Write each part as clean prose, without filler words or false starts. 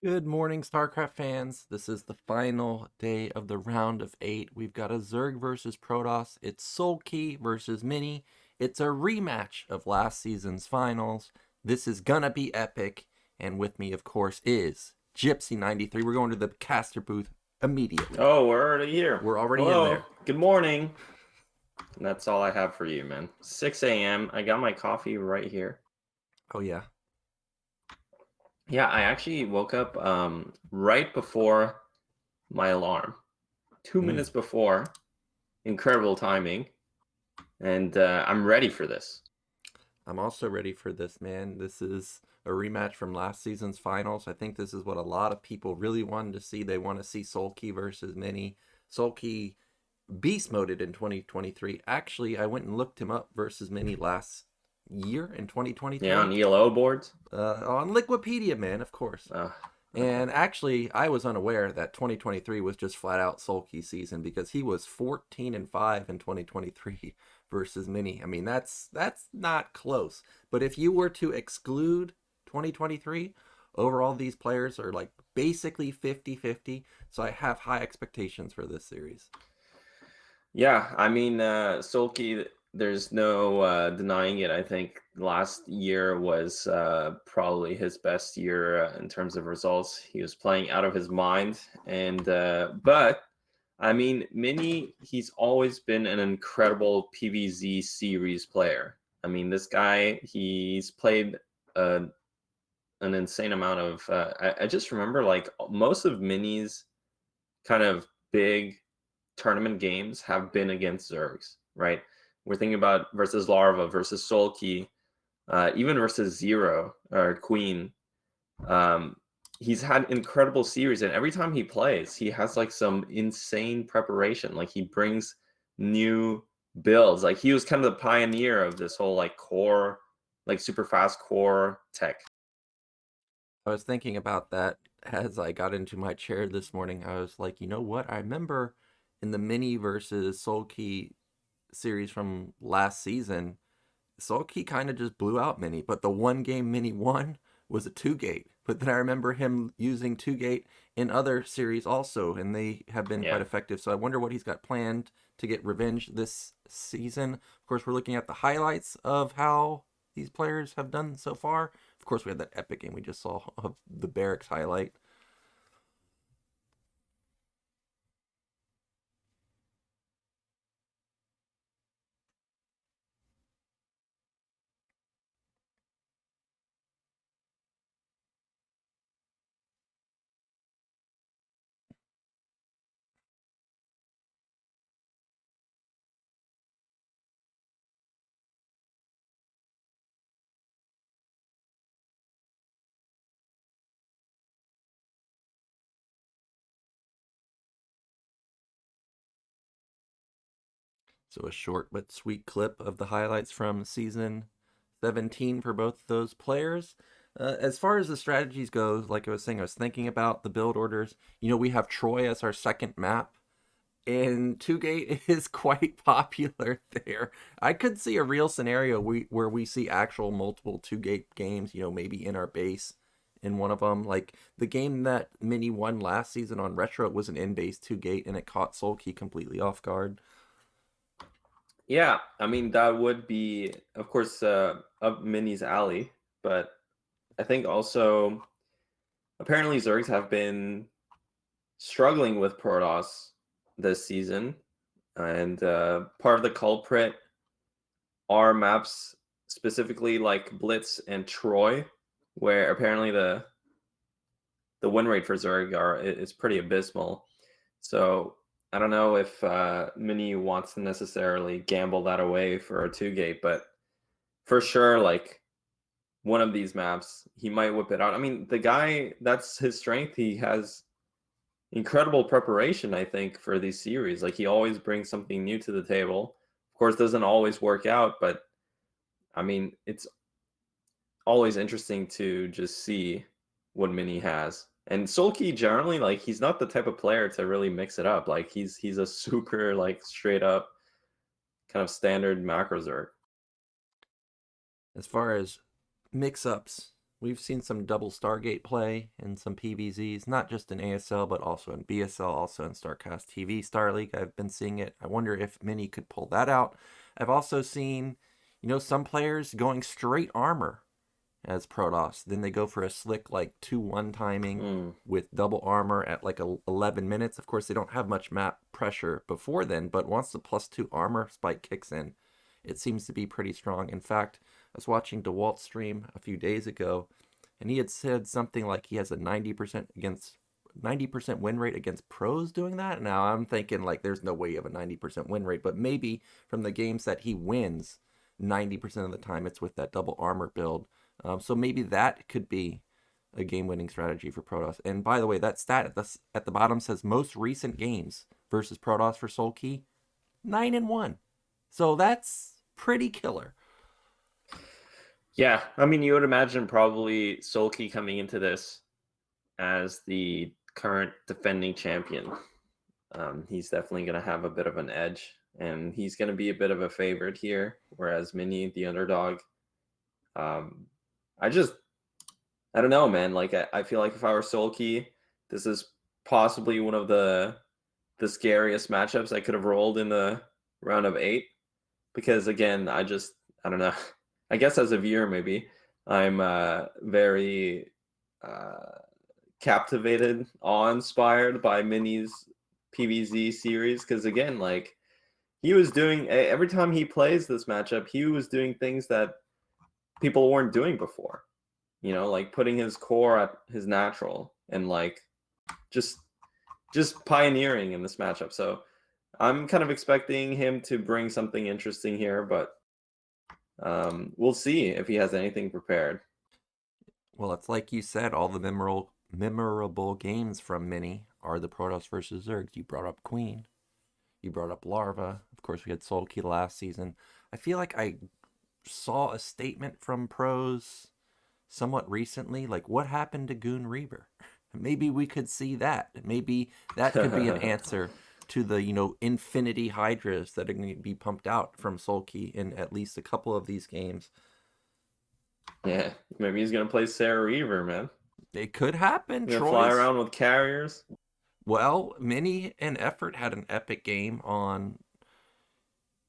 Good morning, StarCraft fans. This is the final day of the round of 8. We've got a Zerg versus Protoss. It's Soulkey versus Mini. It's a rematch of last season's finals. This is gonna be epic. And with me, of course, is Gypsy93. We're going to the caster booth immediately. Oh, we're already here. We're already in Hello. there. Good morning. And that's all I have for you, man. 6 a.m. I got my coffee right here. Oh, yeah. Yeah, I actually woke up right before my alarm. 2 minutes before. Incredible timing. And I'm ready for this. I'm also ready for this, man. This is a rematch from last season's finals. I think this is what a lot of people really wanted to see. They want to see Soulkey versus Mini. Soulkey beast moded in 2023. Actually, I went and looked him up versus Mini last year in 2023. Yeah, on ELO boards? On Liquipedia, man, of course. Okay. And actually, I was unaware that 2023 was just flat out Soulkey season because he was 14-5 in 2023 versus Mini. I mean, that's not close. But if you were to exclude 2023, overall these players are like basically 50-50. So I have high expectations for this series. Yeah, I mean, Soulkey, there's no denying it. I think last year was probably his best year in terms of results. He was playing out of his mind, and but I mean, Mini, he's always been an incredible PvZ series player. I mean, this guy, he's played an insane amount of. I just remember like most of Mini's kind of big tournament games have been against Zergs, right? We're thinking about versus Larva, versus Soulkey, even versus Zero or Queen. He's had incredible series, and every time he plays, he has like some insane preparation. Like he brings new builds. Like he was kind of the pioneer of this whole like core, like super fast core tech. I was thinking about that as I got into my chair this morning. I was like, you know what? I remember in the Mini versus Soulkey series from last season, Soulkey kind of just blew out Mini, but the one game Mini won was a 2-gate. But then I remember him using 2-gate in other series also, and they have been quite Yeah. effective. So I wonder what he's got planned to get revenge this season. Of course, we're looking at the highlights of how these players have done so far. Of course, we had that epic game we just saw of the Barracks highlight. So a short but sweet clip of the highlights from season 17 for both of those players. As far as the strategies go, like I was saying, I was thinking about the build orders. You know, we have Troy as our second map, and 2-gate is quite popular there. I could see a real scenario where we see actual multiple 2-gate games, you know, maybe in our base in one of them. Like the game that Mini won last season on Retro, it was an in-base 2-gate, and it caught Soulkey completely off guard. Yeah, I mean that would be, of course, up Mini's alley, but I think also apparently Zergs have been struggling with Protoss this season, and part of the culprit are maps specifically like Blitz and Troy, where apparently the win rate for Zerg is pretty abysmal. So I don't know if Mini wants to necessarily gamble that away for a 2-gate, but for sure, like one of these maps, he might whip it out. I mean, the guy, that's his strength. He has incredible preparation, I think, for these series. Like he always brings something new to the table. Of course, doesn't always work out, but I mean, it's always interesting to just see what Mini has. And Soulkey generally, like he's not the type of player to really mix it up. Like he's a super like straight up kind of standard macro Zerg. As far as mix-ups We've seen some double Stargate play in some PVZs, not just in ASL, but also in BSL, also in StarCastTV Star League. I've been seeing it. I wonder if Mini could pull that out. I've also seen, some players going straight armor as Protoss. Then they go for a slick like 2-1 timing with double armor at like 11 minutes. Of course, they don't have much map pressure before then, but once the +2 armor spike kicks in, it seems to be pretty strong. In fact, I was watching DeWalt's stream a few days ago, and he had said something like he has a 90% win rate against pros doing that. Now I'm thinking like there's no way you have a 90% win rate, but maybe from the games that he wins, 90% of the time it's with that double armor build. So maybe that could be a game-winning strategy for Protoss. And by the way, that stat at the bottom says most recent games versus Protoss for Soulkey, 9-1. So that's pretty killer. Yeah, I mean, you would imagine probably Soulkey coming into this as the current defending champion. He's definitely going to have a bit of an edge, and he's going to be a bit of a favorite here, whereas Mini, the underdog, I don't know, man. Like, I feel like if I were Soulkey, this is possibly one of the scariest matchups I could have rolled in the round of 8. Because, again, I don't know. I guess as a viewer, maybe, I'm very captivated, awe-inspired by Mini's PVZ series. Because, again, like, he was doing, every time he plays this matchup, he was doing things that people weren't doing before, like putting his core at his natural and like just pioneering in this matchup. So I'm kind of expecting him to bring something interesting here, but we'll see if he has anything prepared. Well, it's like you said, all the memorable games from Mini are the Protoss versus Zergs. You brought up Queen, you brought up Larva. Of course, we had Soulkey last season. I feel like I saw a statement from pros somewhat recently, like what happened to Goon Reaver? Maybe we could see that. Maybe that could be an answer to the infinity hydras that are going to be pumped out from Soulkey in at least a couple of these games. Yeah, maybe he's gonna play Sarah Reaver, man. It could happen. Gonna fly around with carriers. Well, Mini and Effort had an epic game on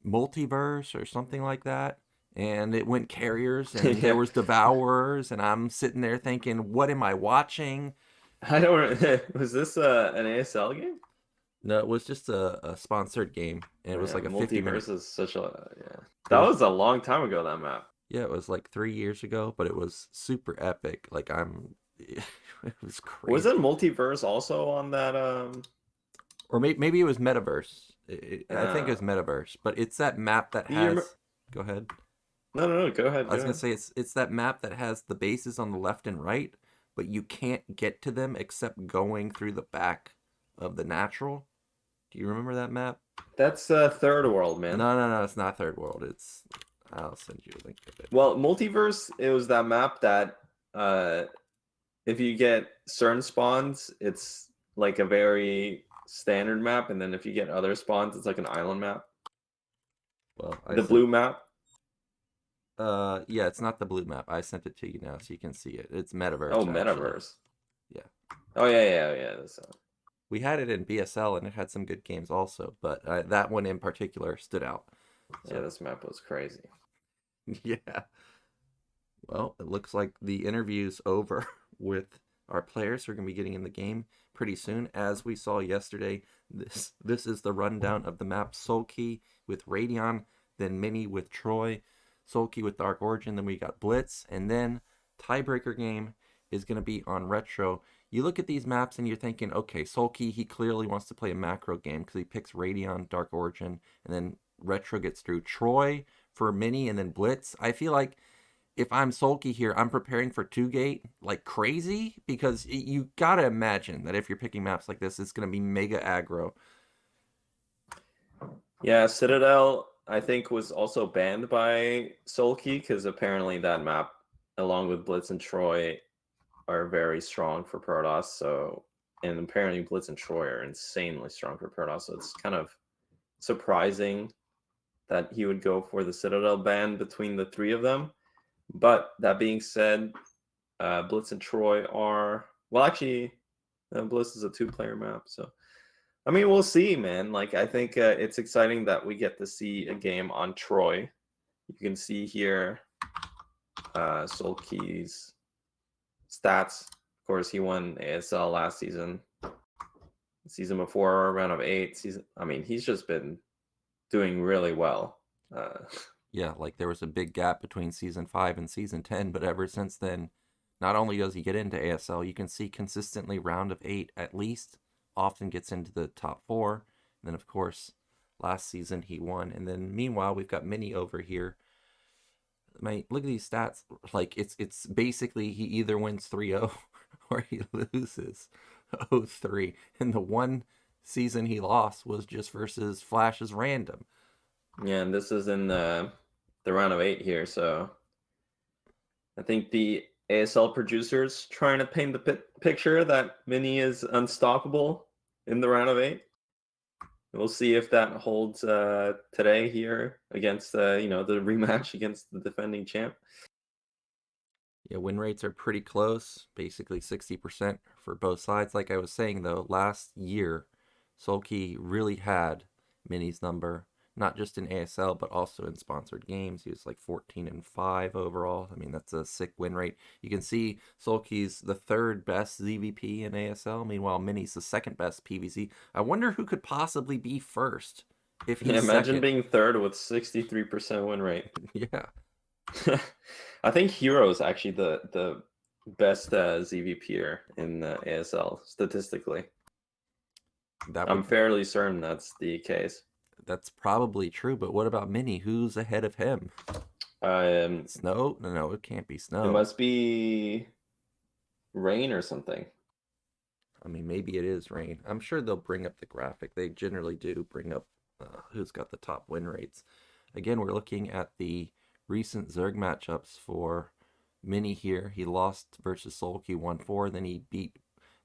Multiverse or something like that, and it went carriers, and there was Devourers, and I'm sitting there thinking, what am I watching? I don't. Was this an ASL game? No, it was just a sponsored game, and it was like a 50-minute. Multiverse is such a That was a long time ago. That map. Yeah, it was like 3 years ago, but it was super epic. Like it was crazy. Was it Multiverse also on that? Or maybe it was Metaverse. I think it was Metaverse, but it's that map that has. Go ahead. No, go ahead. I was gonna say it's that map that has the bases on the left and right, but you can't get to them except going through the back of the natural. Do you remember that map? That's Third World, man. No, it's not Third World. I'll send you a link of it. Well, Multiverse, it was that map that if you get certain spawns, it's like a very standard map, and then if you get other spawns, it's like an island map. Well, blue map. Yeah, it's not the blue map. I sent it to you now, so you can see it. It's Metaverse. Oh, Metaverse. Yeah. Oh yeah. We had it in BSL, and it had some good games also, but that one in particular stood out. So. Yeah, this map was crazy. Yeah. Well, it looks like the interview's over with our players. We're going to be getting in the game pretty soon. As we saw yesterday, this is the rundown of the map. Soulkey with Radion, then Mini with Troy, Soulkey with Dark Origin, then we got Blitz, and then tiebreaker game is going to be on Retro. You look at these maps and you're thinking, okay, Soulkey, he clearly wants to play a macro game because he picks Radion, Dark Origin, and then Retro gets through Troy for Mini, and then Blitz. I feel like if I'm Soulkey here, I'm preparing for 2-gate like crazy, because you got to imagine that if you're picking maps like this, it's going to be mega aggro. Yeah, Citadel, I think, was also banned by Soulkey because apparently that map, along with Blitz and Troy, are very strong for Protoss. So, and apparently Blitz and Troy are insanely strong for Protoss. So it's kind of surprising that he would go for the Citadel ban between the three of them. But that being said, Blitz and Troy are, well, actually, Blitz is a 2-player map. So, I mean, we'll see, man. Like, I think it's exciting that we get to see a game on Troy. You can see here Soulkey's stats. Of course, he won ASL last season. Season before, round of 8. I mean, he's just been doing really well. Yeah, like there was a big gap between season 5 and season 10, but ever since then, not only does he get into ASL, you can see consistently round of 8 at least, often gets into the top 4. And then, of course, last season he won. And then meanwhile, we've got Mini over here. Look at these stats. Like it's basically he either wins 3-0 or he loses 0-3. And the one season he lost was just versus Flash's random. Yeah, and this is in the round of 8 here, so I think the ASL producers trying to paint the picture that Mini is unstoppable in the round of 8. We'll see if that holds today here against the rematch against the defending champ. Yeah, win rates are pretty close, basically 60% for both sides. Like I was saying though, last year, Soulkey really had Mini's number, not just in ASL, but also in sponsored games. He was like 14-5 overall. I mean, that's a sick win rate. You can see Soulkey's the 3rd best ZVP in ASL. Meanwhile, Mini's the 2nd best PVZ. I wonder who could possibly be first if he's imagine second. being 3rd with 63% win rate. Yeah. I think Hero is actually the best ZVPer in the ASL statistically. I'm fairly certain that's the case. That's probably true, but what about Mini? Who's ahead of him? Snow? No, it can't be Snow. It must be Rain or something. I mean, maybe it is Rain. I'm sure they'll bring up the graphic. They generally do bring up who's got the top win rates. Again, we're looking at the recent Zerg matchups for Mini here. He lost versus Soulkey 1-4, then he beat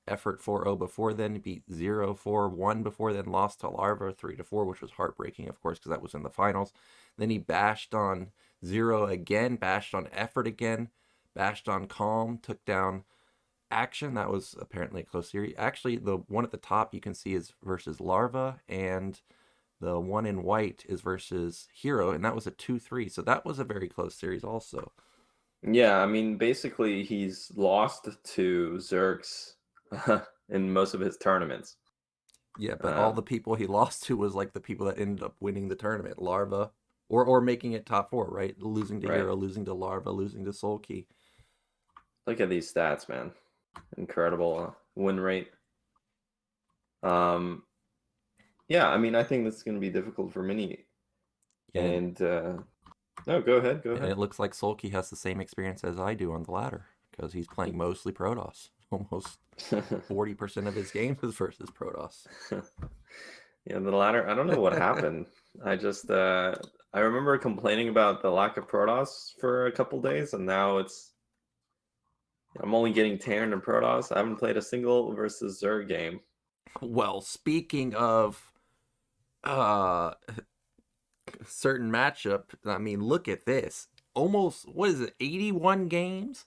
Effort 4-0 before then, he beat 0-4-1 before then, lost to Larva 3-4, which was heartbreaking, of course, because that was in the finals. Then he bashed on Zero again, bashed on Effort again, bashed on Calm, took down Action. That was apparently a close series. Actually, the one at the top you can see is versus Larva, and the one in white is versus Hero, and that was a 2-3. So that was a very close series also. Yeah, I mean, basically he's lost to Zergs in most of his tournaments. Yeah, but all the people he lost to was like the people that ended up winning the tournament. Larva, or making it top 4, right? Losing to Hero, losing to Larva, losing to Soulkey. Look at these stats, man. Incredible win rate. Yeah, I mean, I think this is going to be difficult for Mini. And no, go ahead. And it looks like Soulkey has the same experience as I do on the ladder, because he's playing mostly Protoss. Almost 40% of his games is versus Protoss. Yeah, the ladder, I don't know what happened. I just I remember complaining about the lack of Protoss for a couple days, and now I'm only getting Terran and Protoss. I haven't played a single versus Zerg game. Well, speaking of certain matchup, I mean, look at this. Almost, what is it, 81 games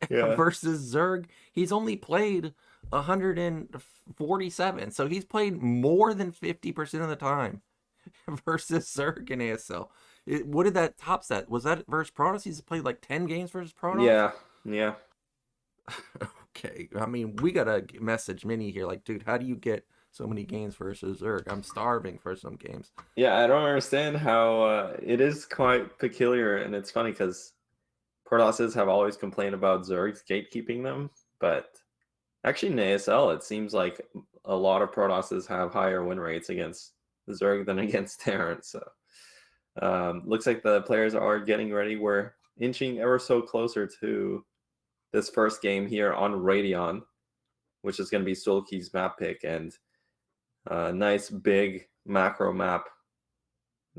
versus Zerg? He's only played 147, so he's played more than 50% of the time versus Zerg in ASL. What did that top set? Was that versus Protoss? He's played like 10 games versus Protoss? Yeah. Okay, I mean, we gotta message Mini here, like, dude, how do you get so many games versus Zerg? I'm starving for some games. Yeah, I don't understand how it is quite peculiar, and it's funny because Protosses have always complained about Zergs gatekeeping them, but actually in ASL, it seems like a lot of Protosses have higher win rates against Zerg than against Terran. So looks like the players are getting ready. We're inching ever so closer to this first game here on Radeon, which is going to be Soulkey's map pick, and a nice big macro map.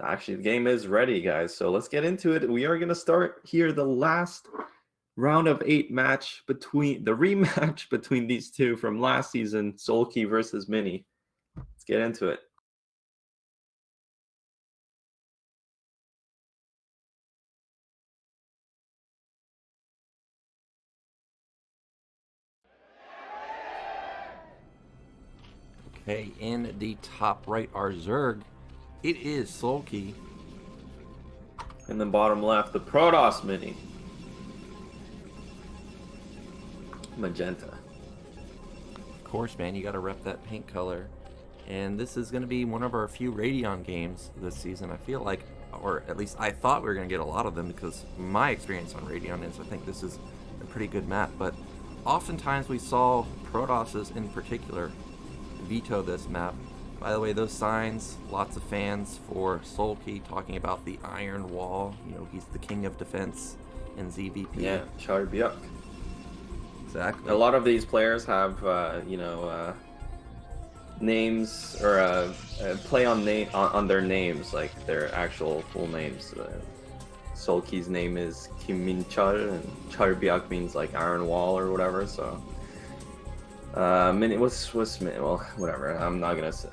Actually, the game is ready, guys. So let's get into it. We are going to start here the last round of 8 match between the rematch between these two from last season, Soulkey versus Mini. Let's get into it. Okay, in the top right are Zerg. It is Soulkey. In the bottom left, the Protoss Mini. Magenta. Of course, man, you gotta rep that pink color. And this is gonna be one of our few Radeon games this season. I feel like, or at least I thought we were gonna get a lot of them, because my experience on Radeon is I think this is a pretty good map. But oftentimes we saw Protosses in particular veto this map. By the way, those signs, lots of fans for Soulkey talking about the Iron Wall. You know, he's the king of defense in ZVP. Yeah, StRyKeR. Exactly. A lot of these players have, names or play on their names, like their actual full names. Soulkey's name is Kim Min Chul, and StRyKeR means like Iron Wall or whatever. So, what's well, whatever. I'm not gonna say.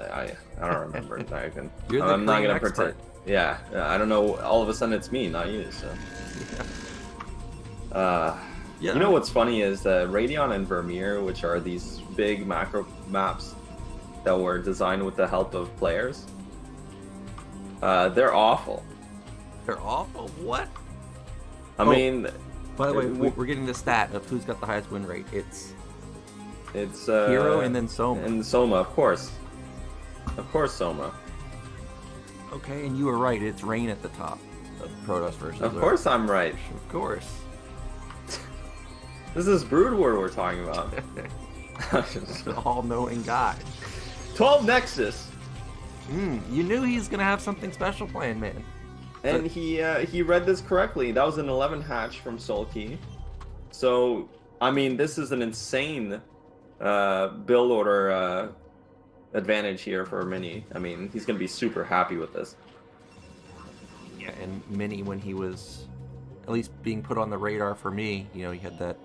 I don't remember. I'm not gonna pretend. Yeah, I don't know. All of a sudden, it's me, not you. So. Yeah. You know what's funny is Radeon and Vermeer, which are these big macro maps that were designed with the help of players, they're awful. They're awful? What? I mean... By the way, we're getting the stat of who's got the highest win rate. It's Hero and then Soma. And Soma, of course. Of course, Soma. Okay, and you were right. It's Rain at the top of Protoss versus Of course I'm right. Of course. This is Brood War we're talking about. An all-knowing guy. 12 Nexus. You knew he's gonna have something special planned, man. And he read this correctly. That was an 11 hatch from Soulkey. So, I mean, this is an insane build order advantage here for Mini. I mean, he's gonna be super happy with this. Yeah, and Mini, when he was at least being put on the radar for me, you know, he had that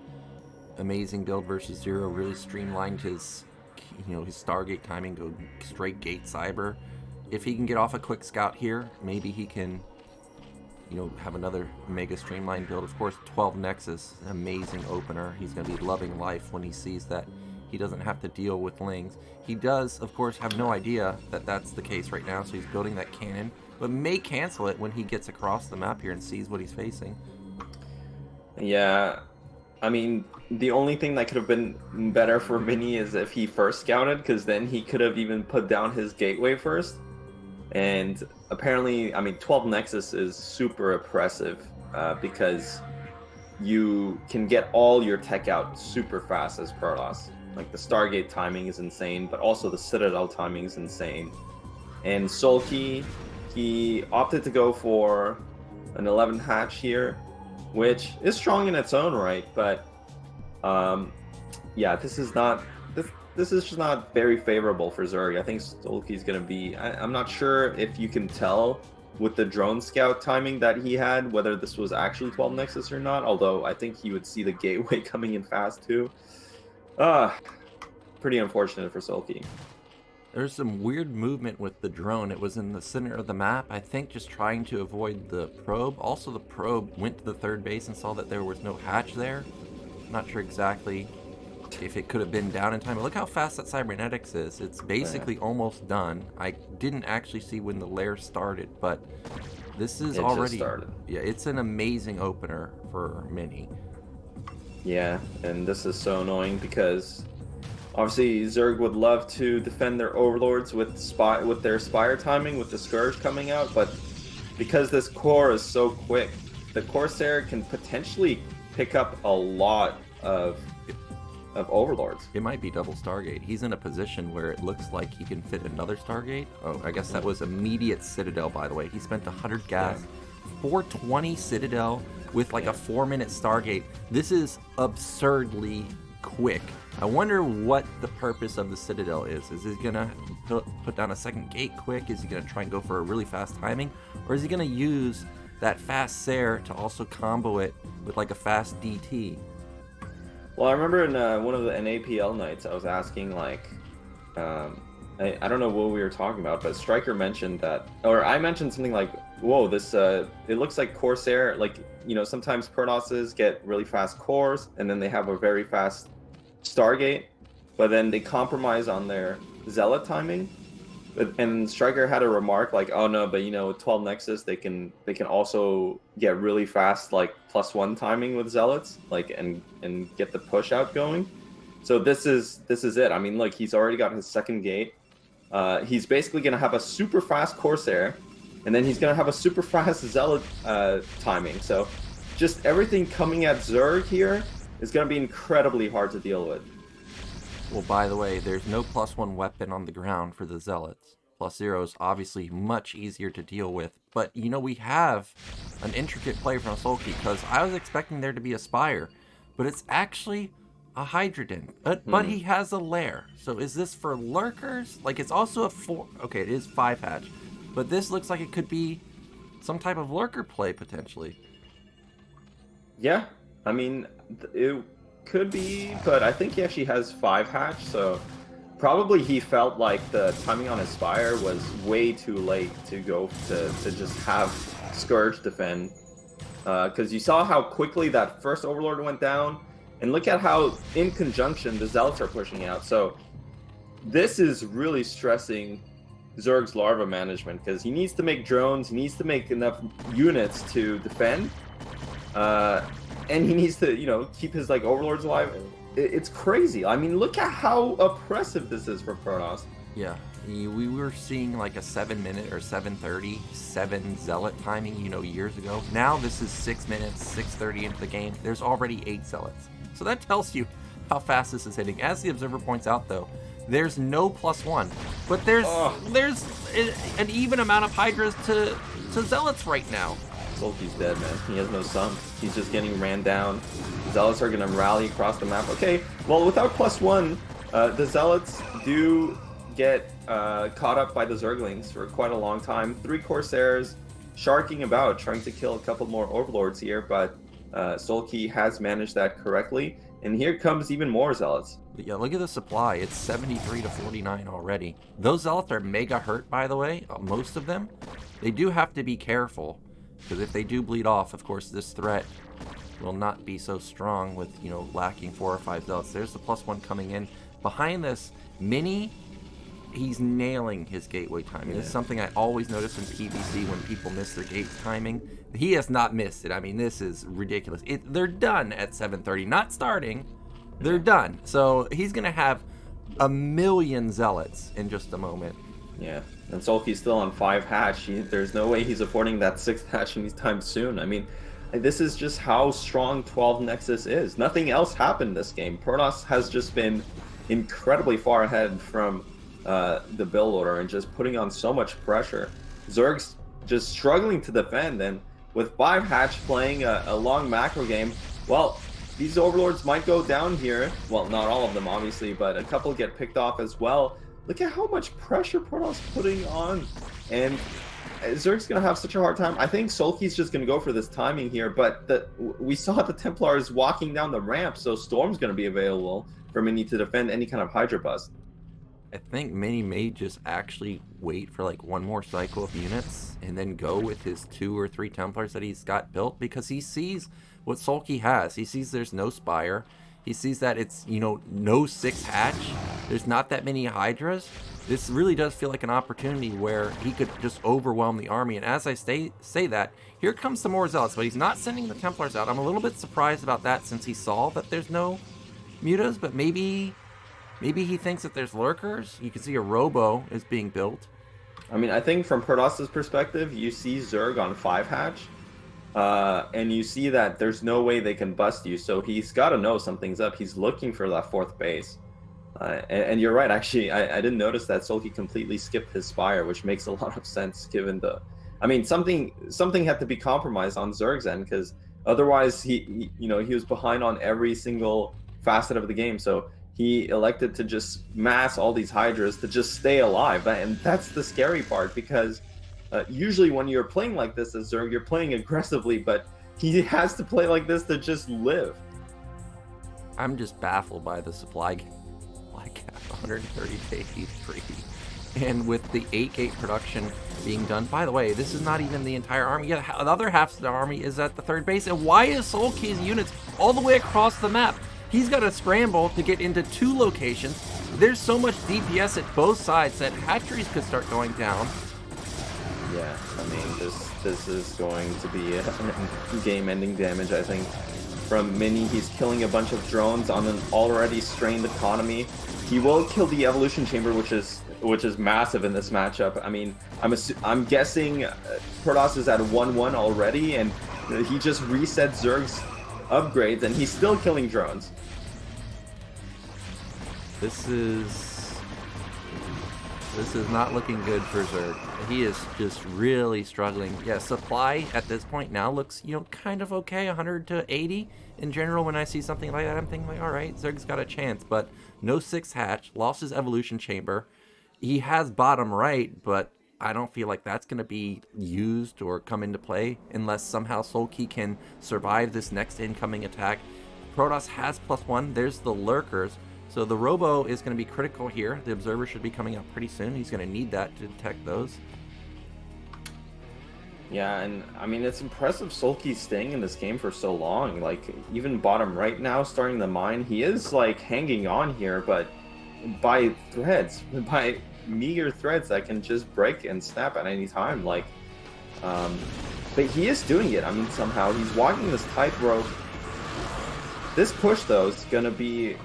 amazing build versus Zero, really streamlined his, you know, his Stargate timing, go straight gate cyber. If he can get off a quick scout here, maybe he can, you know, have another mega streamlined build. Of course, 12 Nexus, amazing opener. He's going to be loving life when he sees that he doesn't have to deal with Lings. He does, of course, have no idea that that's the case right now, so he's building that cannon, but may cancel it when he gets across the map here and sees what he's facing. Yeah, I mean, the only thing that could have been better for Mini is if he first scouted, because then he could have even put down his gateway first. And apparently, I mean, 12 Nexus is super oppressive because you can get all your tech out super fast as Protoss. Like, the Stargate timing is insane, but also the Citadel timing is insane. And Soulkey, he opted to go for an 11 hatch here, which is strong in its own right, but yeah, this is just not very favorable for Zerg. I think Soulkey's gonna be. I'm not sure if you can tell with the drone scout timing that he had whether this was actually 12 Nexus or not. Although I think he would see the gateway coming in fast too. Pretty unfortunate for Soulkey. There's some weird movement with the drone. It was in the center of the map, I think, just trying to avoid the probe. Also, the probe went to the third base and saw that there was no hatch there. Not sure exactly if it could have been down in time. But look how fast that cybernetics is. It's basically almost done. I didn't actually see when the lair started, but this is already... Just started. Yeah, it's an amazing opener for Mini. Yeah, and this is so annoying because... obviously, Zerg would love to defend their overlords with their Spire timing, with the Scourge coming out, but because this core is so quick, the Corsair can potentially pick up a lot of overlords. It might be double Stargate. He's in a position where it looks like he can fit another Stargate. Oh, I guess that was immediate Citadel, by the way. He spent 100 gas, 420 Citadel with like a 4-minute Stargate. This is absurdly quick. I wonder what the purpose of the Citadel is. Is he gonna put down a second gate quick? Is he gonna try and go for a really fast timing? Or is he gonna use that fast Sair to also combo it with like a fast DT? Well, I remember in one of the NAPL nights, I was asking like, I don't know what we were talking about, but StRyKeR mentioned that, or I mentioned something like, whoa, this, it looks like Corsair, like, you know, sometimes Protosses get really fast cores, and then they have a very fast Stargate, but then they compromise on their zealot timing. And StRyKeR had a remark like, "Oh no, but you know, with 12 Nexus, they can also get really fast like +1 timing with zealots, like and get the push out going." So this is it. I mean, look, he's already got his second gate. He's basically gonna have a super fast Corsair, and then he's gonna have a super fast zealot timing. So just everything coming at Zerg here is gonna be incredibly hard to deal with. Well, by the way, there's no +1 weapon on the ground for the Zealots. +0 is obviously much easier to deal with. But, you know, we have an intricate play from Soulkey, because I was expecting there to be a Spire. But it's actually a Hydrodin. But he has a Lair. So is this for Lurkers? Like, it's also a 4... Okay, it is 5 hatch. But this looks like it could be some type of Lurker play, potentially. Yeah, I mean, it could be, but I think he actually has 5 hatch, so probably he felt like the timing on his Spire was way too late to go to just have Scourge defend. Because you saw how quickly that first Overlord went down, and look at how in conjunction the Zealots are pushing out. So this is really stressing Zerg's larva management, because he needs to make drones, he needs to make enough units to defend. And he needs to, you know, keep his like overlords alive. It's crazy. I mean, look at how oppressive this is for Protoss. Yeah, we were seeing like a 7-minute or 7:30 7 zealot timing, you know, years ago. Now this is 6 minutes, 6:30 into the game. There's already 8 zealots. So that tells you how fast this is hitting. As the observer points out, though, there's no +1, but there's an even amount of Hydras to zealots right now. Soulkey's dead, man. He has no sum. He's just getting ran down. The Zealots are going to rally across the map. Okay, well, without +1, the Zealots do get caught up by the Zerglings for quite a long time. 3 Corsairs sharking about, trying to kill a couple more Overlords here, but Soulkey has managed that correctly. And here comes even more Zealots. But yeah, look at the supply. It's 73 to 49 already. Those Zealots are mega hurt, by the way, most of them. They do have to be careful, because if they do bleed off, of course, this threat will not be so strong with, you know, lacking 4 or 5 Zealots. There's the +1 coming in. Behind this, Mini, he's nailing his gateway timing. This is something I always notice in PvC when people miss their gate timing. He has not missed it. I mean, this is ridiculous. They're done at 7:30. Not starting. They're done. So he's going to have a million Zealots in just a moment. Yeah, and Soulkey's still on 5 hatch. There's no way he's affording that 6th hatch anytime soon. I mean, this is just how strong 12 Nexus is. Nothing else happened this game. Protoss has just been incredibly far ahead from the build order and just putting on so much pressure. Zerg's just struggling to defend, and with 5 hatch playing a long macro game, well, these Overlords might go down here. Well, not all of them, obviously, but a couple get picked off as well. Look at how much pressure Protoss putting on, and Zerg's gonna have such a hard time. I think Soulkey's just gonna go for this timing here, but we saw the Templars walking down the ramp, so Storm's gonna be available for Mini to defend any kind of Hydra bust. I think Mini may just actually wait for like one more cycle of units and then go with his 2 or 3 Templars that he's got built, because he sees what Soulkey has. He sees there's no Spire. He sees that it's, you know, no 6 hatch. There's not that many Hydras. This really does feel like an opportunity where he could just overwhelm the army. And as I say that, here comes some more Zealots, but he's not sending the Templars out. I'm a little bit surprised about that, since he saw that there's no Mutas, but maybe he thinks that there's Lurkers. You can see a Robo is being built. I mean, I think from Protoss's perspective, you see Zerg on 5 hatch, and you see that there's no way they can bust you, so he's got to know something's up. He's looking for that 4th base. And you're right, actually, I didn't notice that Soulkey completely skipped his Spire, which makes a lot of sense given the... I mean, something had to be compromised on Zerg's end, because otherwise he was behind on every single facet of the game, so he elected to just mass all these Hydras to just stay alive. And that's the scary part, because usually when you're playing like this as Zerg, you're playing aggressively, but he has to play like this to just live. I'm just baffled by the supply cap, 130 to 83. And with the 8-gate production being done, by the way, this is not even the entire army. Yeah, the other half of the army is at the 3rd base. And why is Soulkey's units all the way across the map? He's got to scramble to get into 2 locations. there's so much DPS at both sides that hatcheries could start going down. Yeah, I mean, this is going to be a game-ending damage, I think. From Mini, he's killing a bunch of drones on an already strained economy. He will kill the evolution chamber, which is massive in this matchup. I mean, I'm guessing Protoss is at 1-1 already, and he just reset Zerg's upgrades, and he's still killing drones. This is not looking good for Zerg. He is just really struggling. Yeah, supply at this point now looks, kind of okay, 100 to 80. In general, when I see something like that, I'm thinking like, all right, Zerg's got a chance, but no 6th hatch, lost his evolution chamber. He has bottom right, but I don't feel like that's going to be used or come into play unless somehow Soulkey can survive this next incoming attack. Protoss has +1. There's the lurkers. So the Robo is going to be critical here. The Observer should be coming up pretty soon. He's going to need that to detect those. Yeah, and I mean, it's impressive Soulkey staying in this game for so long. Like, even bottom right now, starting the mine, he is, like, hanging on here, but by threads, by meager threads that can just break and snap at any time. Like, but he is doing it. I mean, somehow he's walking this tightrope. This push, though, is going to be...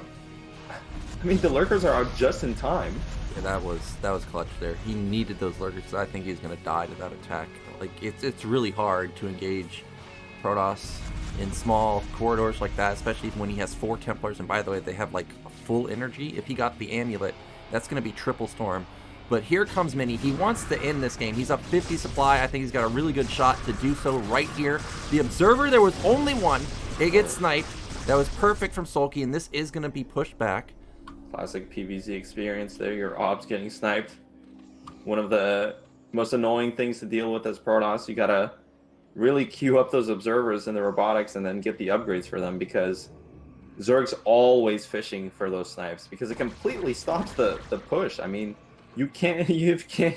I mean, the lurkers are out just in time. Yeah, that was clutch there. He needed those lurkers. I think he's going to die to that attack. Like, it's really hard to engage Protoss in small corridors like that, especially when he has 4 Templars. And by the way, they have like full energy. If he got the amulet, that's going to be triple storm. But here comes Mini. He wants to end this game. He's up 50 supply. I think he's got a really good shot to do so right here. The Observer, there was only one. It gets sniped. That was perfect from Soulkey, and this is going to be pushed back. Classic PvZ experience there. Your obs getting sniped. One of the most annoying things to deal with as Protoss. You gotta really queue up those observers in the robotics and then get the upgrades for them, because Zerg's always fishing for those snipes because it completely stops the push. I mean, you can't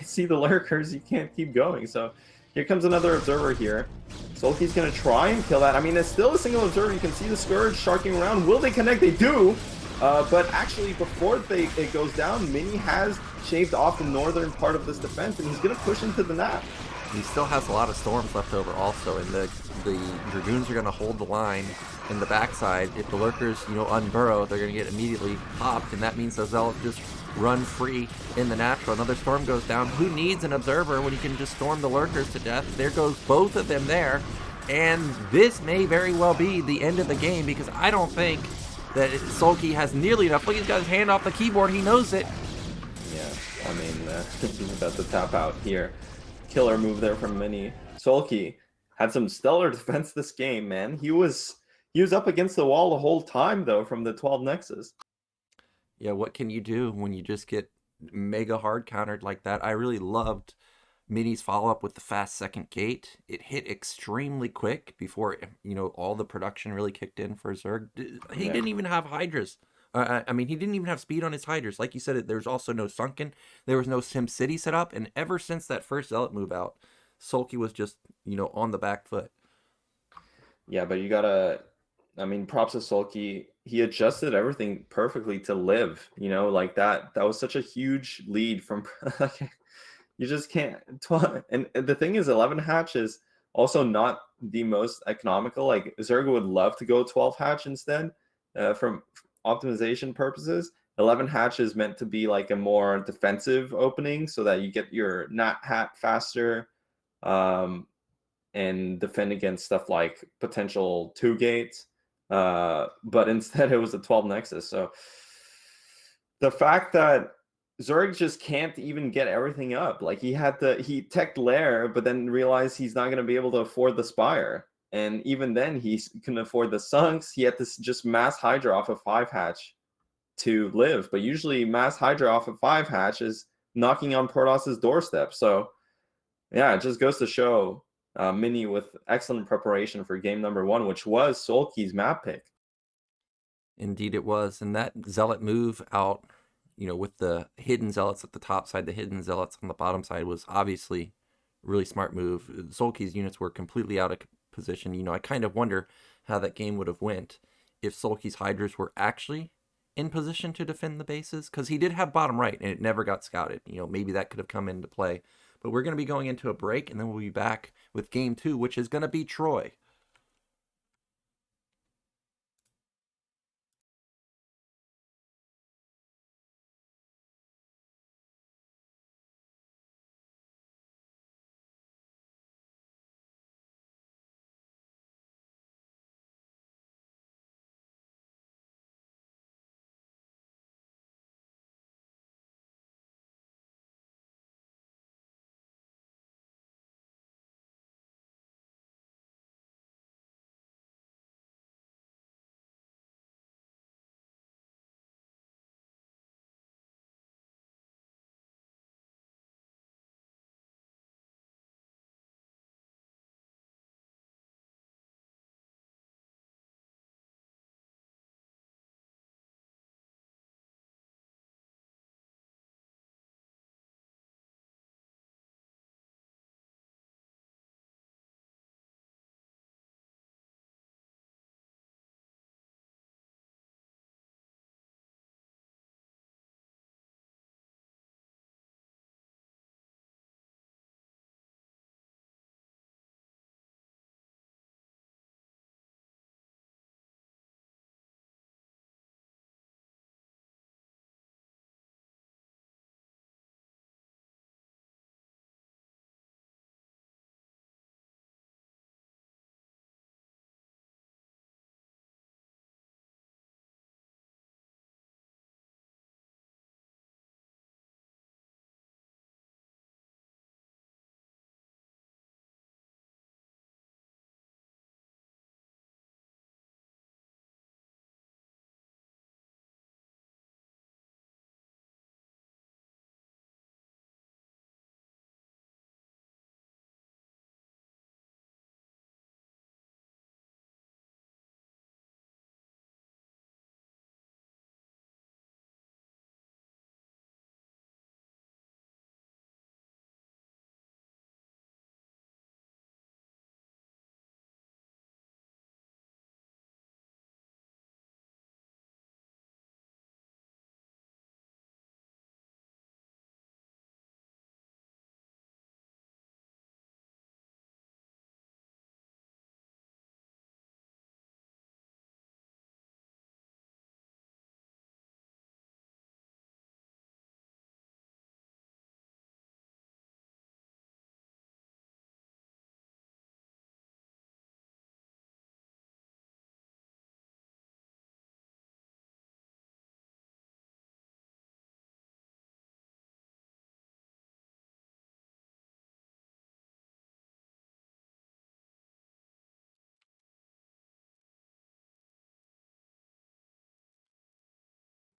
see the lurkers, you can't keep going. So here comes another observer here. Soulkey's gonna try and kill that. I mean, it's still a single observer. You can see the Scourge sharking around. Will they connect? They do. But actually, before it goes down, Mini has shaved off the northern part of this defense, and he's going to push into the nap. He still has a lot of storms left over also, and the Dragoons are going to hold the line in the backside. If the lurkers, unburrow, they're going to get immediately popped, and that means the Zealots just run free in the natural. Another storm goes down. Who needs an observer when you can just storm the lurkers to death? There goes both of them there, and this may very well be the end of the game, because I don't think that Soulkey has nearly enough. Look, he's got his hand off the keyboard. He knows it. Yeah, I mean, he's about to tap out here. Killer move there from Mini. Soulkey had some stellar defense this game, man. He was up against the wall the whole time, though, from the 12 Nexus. Yeah, what can you do when you just get mega hard countered like that? I really loved Mini's follow-up with the fast second gate. It hit extremely quick before, all the production really kicked in for Zerg. He didn't even have Hydras. I mean, he didn't even have speed on his Hydras. Like you said, there was also no Sunken. There was no Sim City set up. And ever since that first Zealot move out, Soulkey was just, on the back foot. Yeah, but you gotta... I mean, props to Soulkey. He adjusted everything perfectly to live. Like that was such a huge lead from... You just can't. And the thing is, 11 hatch is also not the most economical. Like, Zerg would love to go 12 hatch instead from optimization purposes. 11 hatch is meant to be like a more defensive opening so that you get your nat hat faster and defend against stuff like potential 2 gates. But instead, it was a 12 Nexus. So the fact that Zerg just can't even get everything up. Like, he teched Lair, but then realized he's not going to be able to afford the Spire. And even then, he couldn't afford the Sunks. He had to just mass Hydra off of 5 hatch to live. But usually, mass Hydra off of 5 hatch is knocking on Protoss's doorstep. So, yeah, it just goes to show Mini with excellent preparation for game number 1, which was Soulkey's map pick. Indeed it was. And that Zealot move out, with the hidden Zealots at the top side, the hidden Zealots on the bottom side, was obviously a really smart move. Soulkey's units were completely out of position. I kind of wonder how that game would have went if Soulkey's Hydras were actually in position to defend the bases? Because he did have bottom right, and it never got scouted. Maybe that could have come into play. But we're going to be going into a break, and then we'll be back with game 2, which is going to be Troy.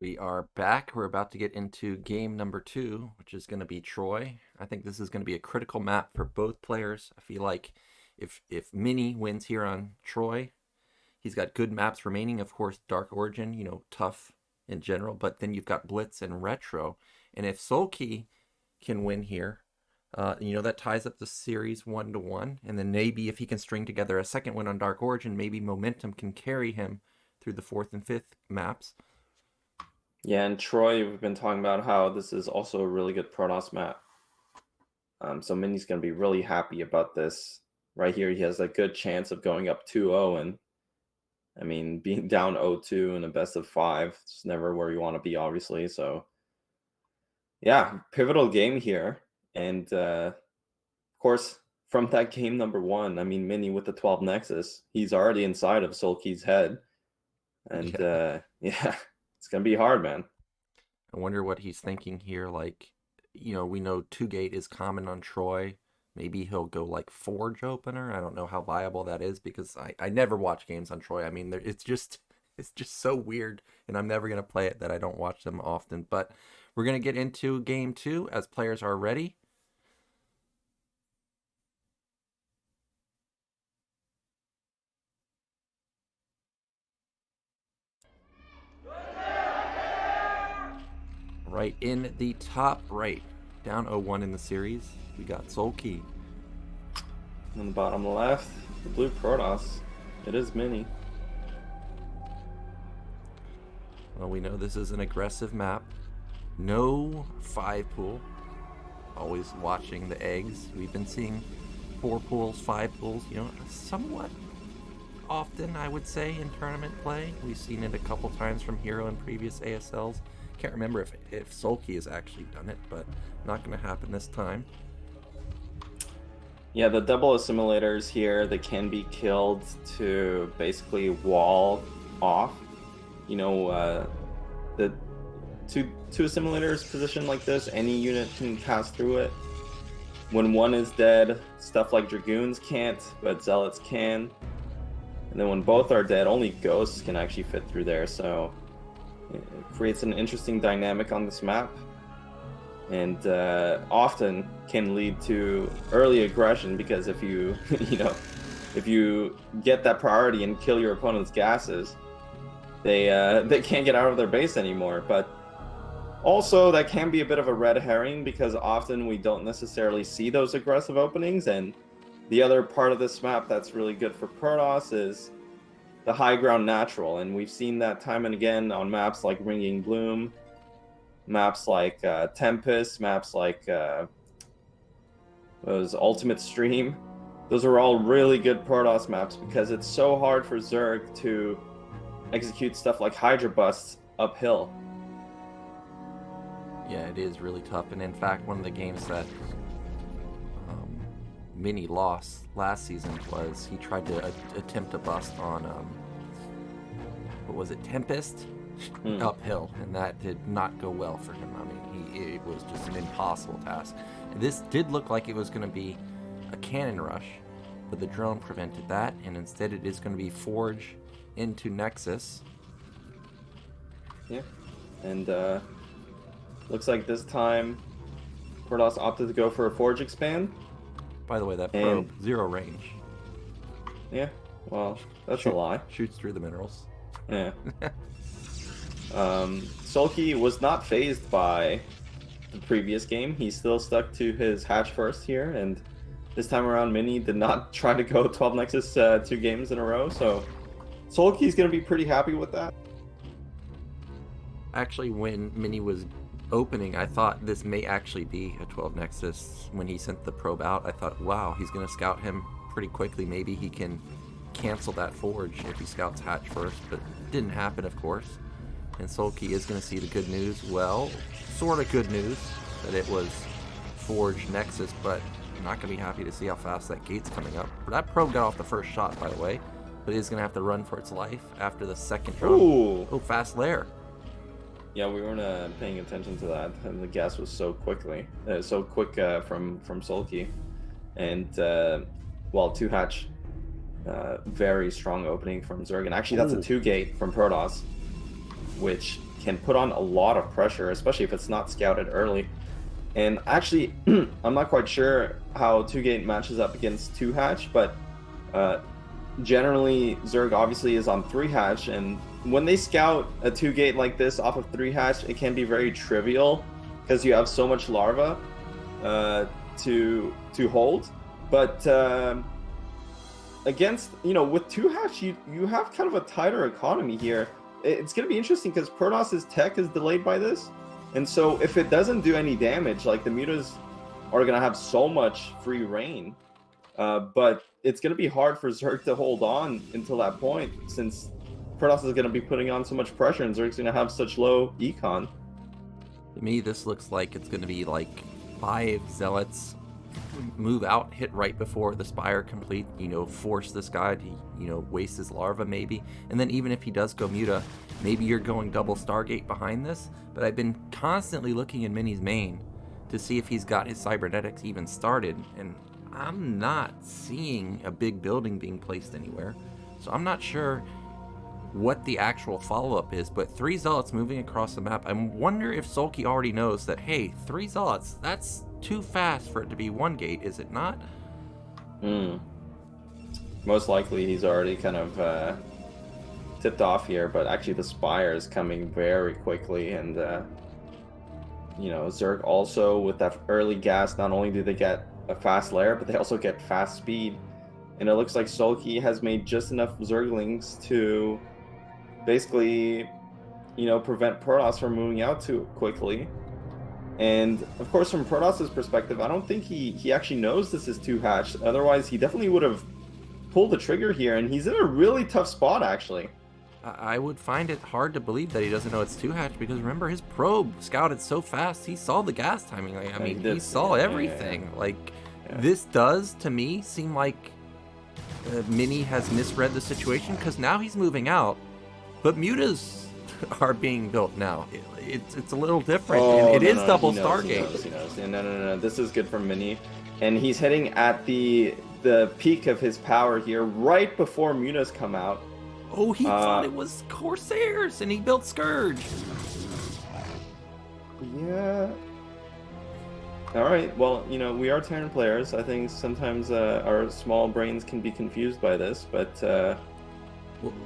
We are back. We're about to get into game number 2, which is going to be Troy. I think this is going to be a critical map for both players. I feel like if Mini wins here on Troy, he's got good maps remaining. Of course, Dark Origin, tough in general, but then you've got Blitz and Retro. And if Soulkey can win here, that ties up the series 1-1. And then maybe if he can string together a second win on Dark Origin, maybe momentum can carry him through the 4th and 5th maps. Yeah, and Troy, we've been talking about how this is also a really good Protoss map. So Mini's going to be really happy about this. Right here, he has a good chance of going up 2-0. And, I mean, being down 0-2 in a best of 5, it's never where you want to be, obviously. So, yeah, pivotal game here. And, of course, from that game number 1, I mean, Mini with the 12 Nexus, he's already inside of Soulkey's head. And, yeah, it's going to be hard, man. I wonder what he's thinking here. Like, we know 2-gate is common on Troy. Maybe he'll go like Forge opener. I don't know how viable that is because I never watch games on Troy. I mean, it's just so weird, and I'm never going to play it that I don't watch them often. But we're going to get into game 2 as players are ready. Right in the top right, down 0-1 in the series, we got Soulkey. On the bottom left, the blue Protoss. It is Mini. Well, we know this is an aggressive map. No 5 pool. Always watching the eggs. We've been seeing 4 pools, 5 pools, you know, somewhat often, I would say, in tournament play. We've seen it a couple times from Hero in previous ASLs. Can't remember if Soulkey has actually done it, but not going to happen this time. Yeah, the double assimilators here, they can be killed to basically wall off. You know, the two assimilators positioned like this, any unit can pass through it. When one is dead, stuff like Dragoons can't, but Zealots can. And then when both are dead, only Ghosts can actually fit through there, so it creates an interesting dynamic on this map. And often can lead to early aggression, because if you, if you get that priority and kill your opponent's gases, they can't get out of their base anymore. But also, that can be a bit of a red herring, because often we don't necessarily see those aggressive openings. And the other part of this map that's really good for Protoss is the high ground natural. And we've seen that time and again on maps like Ringing Bloom, maps like Tempest, maps like those Ultimate Stream. Those are all really good Protoss maps, because it's so hard for Zerg to execute stuff like Hydra Busts uphill. Yeah, it is really tough. And in fact, one of the games that Mini lost last season was he tried to attempt a bust on, what was it, Tempest? Uphill, and that did not go well for him. I mean, it was just an impossible task. And this did look like it was going to be a cannon rush, but the drone prevented that, and instead it is going to be Forge into Nexus. Yeah, and looks like this time Protoss opted to go for a Forge expand. By the way, that probe, 0 range. Yeah, well, that's a lie. Shoots through the minerals. Yeah. Soulkey was not phased by the previous game. He still stuck to his hatch first here, and this time around Mini did not try to go 12 Nexus 2 games in a row, so Soulkey's going to be pretty happy with that. Actually, when Mini was opening, I thought this may actually be a 12 Nexus. When he sent the probe out, I thought, wow, he's going to scout him pretty quickly. Maybe he can cancel that Forge if he scouts hatch first, but it didn't happen, of course. And Soulkey is going to see the good news. Well, sort of good news that it was Forge Nexus, but I'm not going to be happy to see how fast that gate's coming up. But that probe got off the first shot, by the way, but it is going to have to run for its life after the second drone. Ooh. Oh, fast lair. Yeah, we weren't paying attention to that, and the gas was so quick from Soulkey. And, well, 2 hatch, very strong opening from Zerg. And actually, that's a 2 gate from Protoss, which can put on a lot of pressure, especially if it's not scouted early. And actually, I'm not quite sure how 2 gate matches up against 2 hatch, but generally Zerg obviously is on 3 hatch, and when they scout a 2 gate like this off of 3 hatch, it can be very trivial because you have so much larva to hold. But against, with 2 hatch, you have kind of a tighter economy here. It's going to be interesting because Protoss's tech is delayed by this, and so if it doesn't do any damage, like, the mutas are going to have so much free reign, but it's going to be hard for Zerg to hold on until that point, since Protoss is going to be putting on so much pressure and Zerg's going to have such low econ. To me, this looks like it's going to be like 5 Zealots move out, hit right before the Spire complete, force this guy to, waste his larva maybe. And then even if he does go muta, maybe you're going double Stargate behind this. But I've been constantly looking in Mini's main to see if he's got his cybernetics even started, and I'm not seeing a big building being placed anywhere. So I'm not sure what the actual follow-up is, but 3 Zealots moving across the map. I wonder if Soulkey already knows that, hey, 3 Zealots, that's too fast for it to be 1 gate, is it not? Most likely he's already kind of tipped off here, but actually the Spire is coming very quickly, and Zerg also, with that early gas, not only do they get a fast lair, but they also get fast speed. And it looks like Soulkey has made just enough Zerglings to basically you know, prevent Protoss from moving out too quickly. And of course, from Protoss's perspective, I don't think he actually knows this is 2-hatch. Otherwise, he definitely would have pulled the trigger here, and he's in a really tough spot, actually. I would find it hard to believe that he doesn't know it's 2-hatch, because remember, his probe scouted so fast, he saw the gas timing. Like, I mean, he saw everything. Like, this does, to me, seem like Mini has misread the situation, because now he's moving out, but mutas are being built now. It's a little different. Oh, it is no, double he knows, Stargate. He knows. No. This is good for Mini, and he's hitting at the peak of his power here, right before mutas come out. Oh, he thought it was Corsairs, and he built Scourge. Yeah. All right. Well, you know, we are Terran players. I think sometimes our small brains can be confused by this, but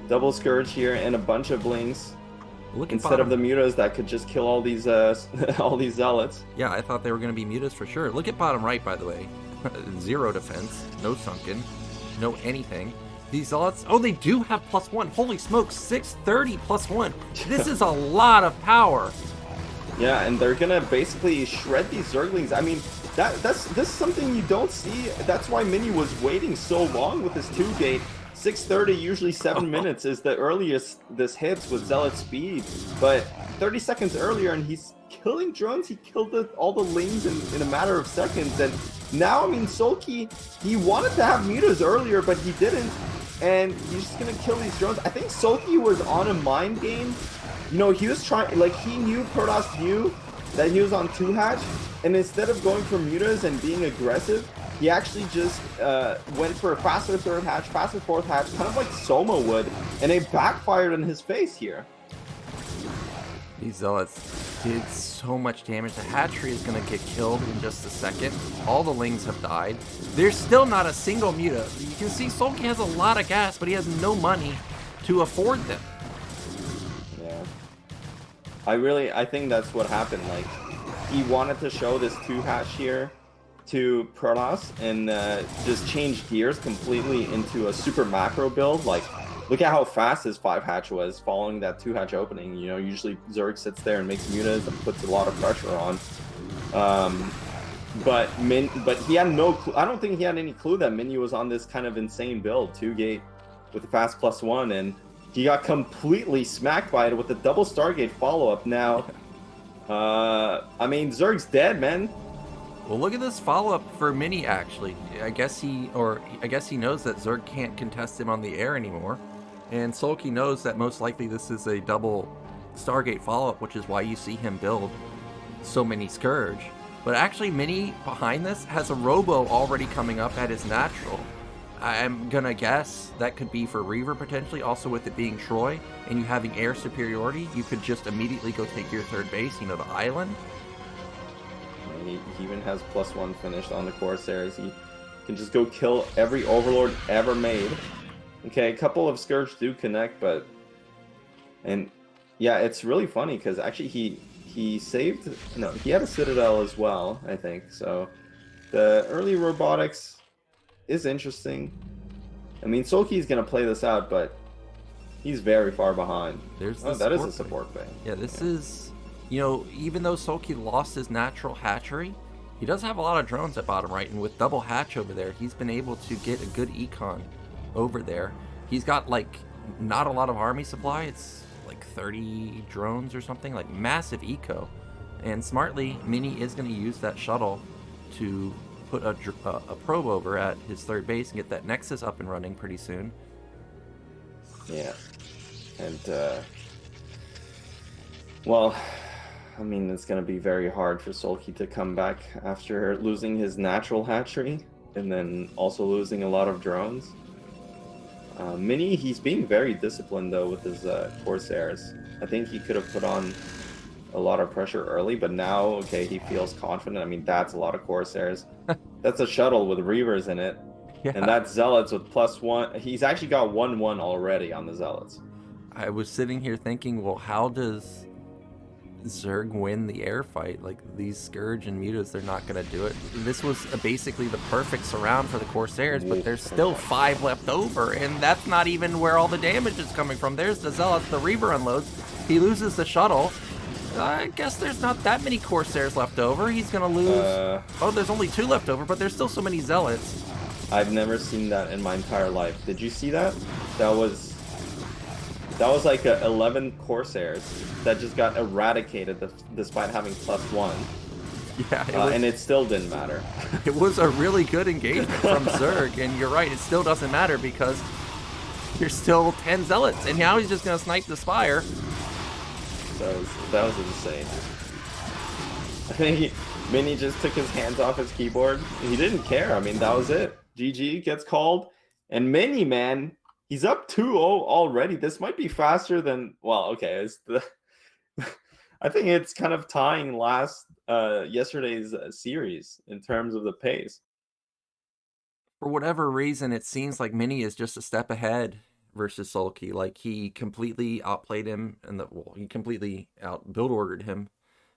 double Scourge here and a bunch of Blinks instead of the mutas that could just kill all these all these zealots. Yeah, I thought they were going to be mutas for sure. Look at bottom right, by the way. 0 defense, no sunken, no anything. These zealots, oh, they do have +1. Holy smokes, 630 +1. This is a lot of power. Yeah, and they're gonna basically shred these Zerglings. I mean, this is something you don't see. That's why Mini was waiting so long with this 2-gate. 6:30, usually 7 minutes is the earliest this hits with Zealot speed. But 30 seconds earlier, and he's killing drones. He killed all the lings in a matter of seconds. And now, I mean, Soulkey, he wanted to have mutas earlier, but he didn't. And he's just gonna kill these drones. I think Soulkey was on a mind game. You know, he was trying, like, he knew, Protoss knew that he was on 2-hatch, and instead of going for mutas and being aggressive, he actually just went for a faster 3rd hatch, faster 4th hatch, kind of like Soma would, and it backfired in his face here. These zealots did so much damage. The hatchery is going to get killed in just a second. All the lings have died. There's still not a single muta. You can see Soulkey has a lot of gas, but he has no money to afford them. Yeah. I think that's what happened. Like, he wanted to show this 2-hatch here to Protoss and just change gears completely into a super macro build. Like, look at how fast his 5-hatch was following that 2-hatch opening. You know, usually Zerg sits there and makes mutas and puts a lot of pressure on. But he had no clue. I don't think he had any clue that Mini was on this kind of insane build, 2-gate with a fast +1, and he got completely smacked by it with a double Stargate follow-up. Now, I mean, Zerg's dead, man. Well, look at this follow-up for Mini, actually. I guess he knows that Zerg can't contest him on the air anymore. And Soulkey knows that most likely this is a double Stargate follow-up, which is why you see him build so many Scourge. But actually, Mini, behind this, has a Robo already coming up at his natural. I'm gonna guess that could be for Reaver, potentially. Also, with it being Troy, and you having air superiority, you could just immediately go take your 3rd base, you know, the island. He even has +1 finished on the Corsairs. He can just go kill every Overlord ever made. Okay, a couple of Scourge do connect, but... And, yeah, it's really funny, because actually he saved... No, he had a Citadel as well, I think. So, the early robotics is interesting. I mean, Soulkey's going to play this out, but he's very far behind. That is a support bay. Yeah, this is... You know, even though Soulkey lost his natural hatchery, he does have a lot of drones at bottom right, and with double hatch over there, he's been able to get a good econ over there. He's got, like, not a lot of army supply. It's like 30 drones or something, like massive eco. And smartly, Mini is going to use that shuttle to put a probe over at his 3rd base and get that Nexus up and running pretty soon. Yeah. And, well... I mean, it's going to be very hard for Soulkey to come back after losing his natural hatchery and then also losing a lot of drones. Mini, he's being very disciplined, though, with his Corsairs. I think he could have put on a lot of pressure early, but now, okay, he feels confident. I mean, that's a lot of Corsairs. That's a shuttle with Reavers in it. Yeah. And that's Zealots with +1. He's actually got 1-1 already on the Zealots. I was sitting here thinking, well, how does Zerg win the air fight? Like, these Scourge and mutas, they're not going to do it. This was basically the perfect surround for the Corsairs, but there's still 5 left over, and that's not even where all the damage is coming from. There's the Zealots, the Reaver unloads, He loses the shuttle. I guess there's not that many Corsairs left over. He's gonna lose. Oh, there's only 2 left over, but there's still so many Zealots. I've never seen that in my entire life. Did you see that? That was like 11 Corsairs that just got eradicated despite having +1. Yeah, and it still didn't matter. It was a really good engagement from Zerg, and you're right, it still doesn't matter because there's still 10 Zealots, and now he's just gonna snipe the Spire. That was insane. I think Mini just took his hands off his keyboard. He didn't care. I mean, that was it. GG gets called, and Mini, man, he's up 2-0 already. This might be faster than, well, okay, I think it's kind of tying yesterday's series in terms of the pace. For whatever reason, it seems like Mini is just a step ahead versus Soulkey. Like, he completely outplayed him, and he completely out-build ordered him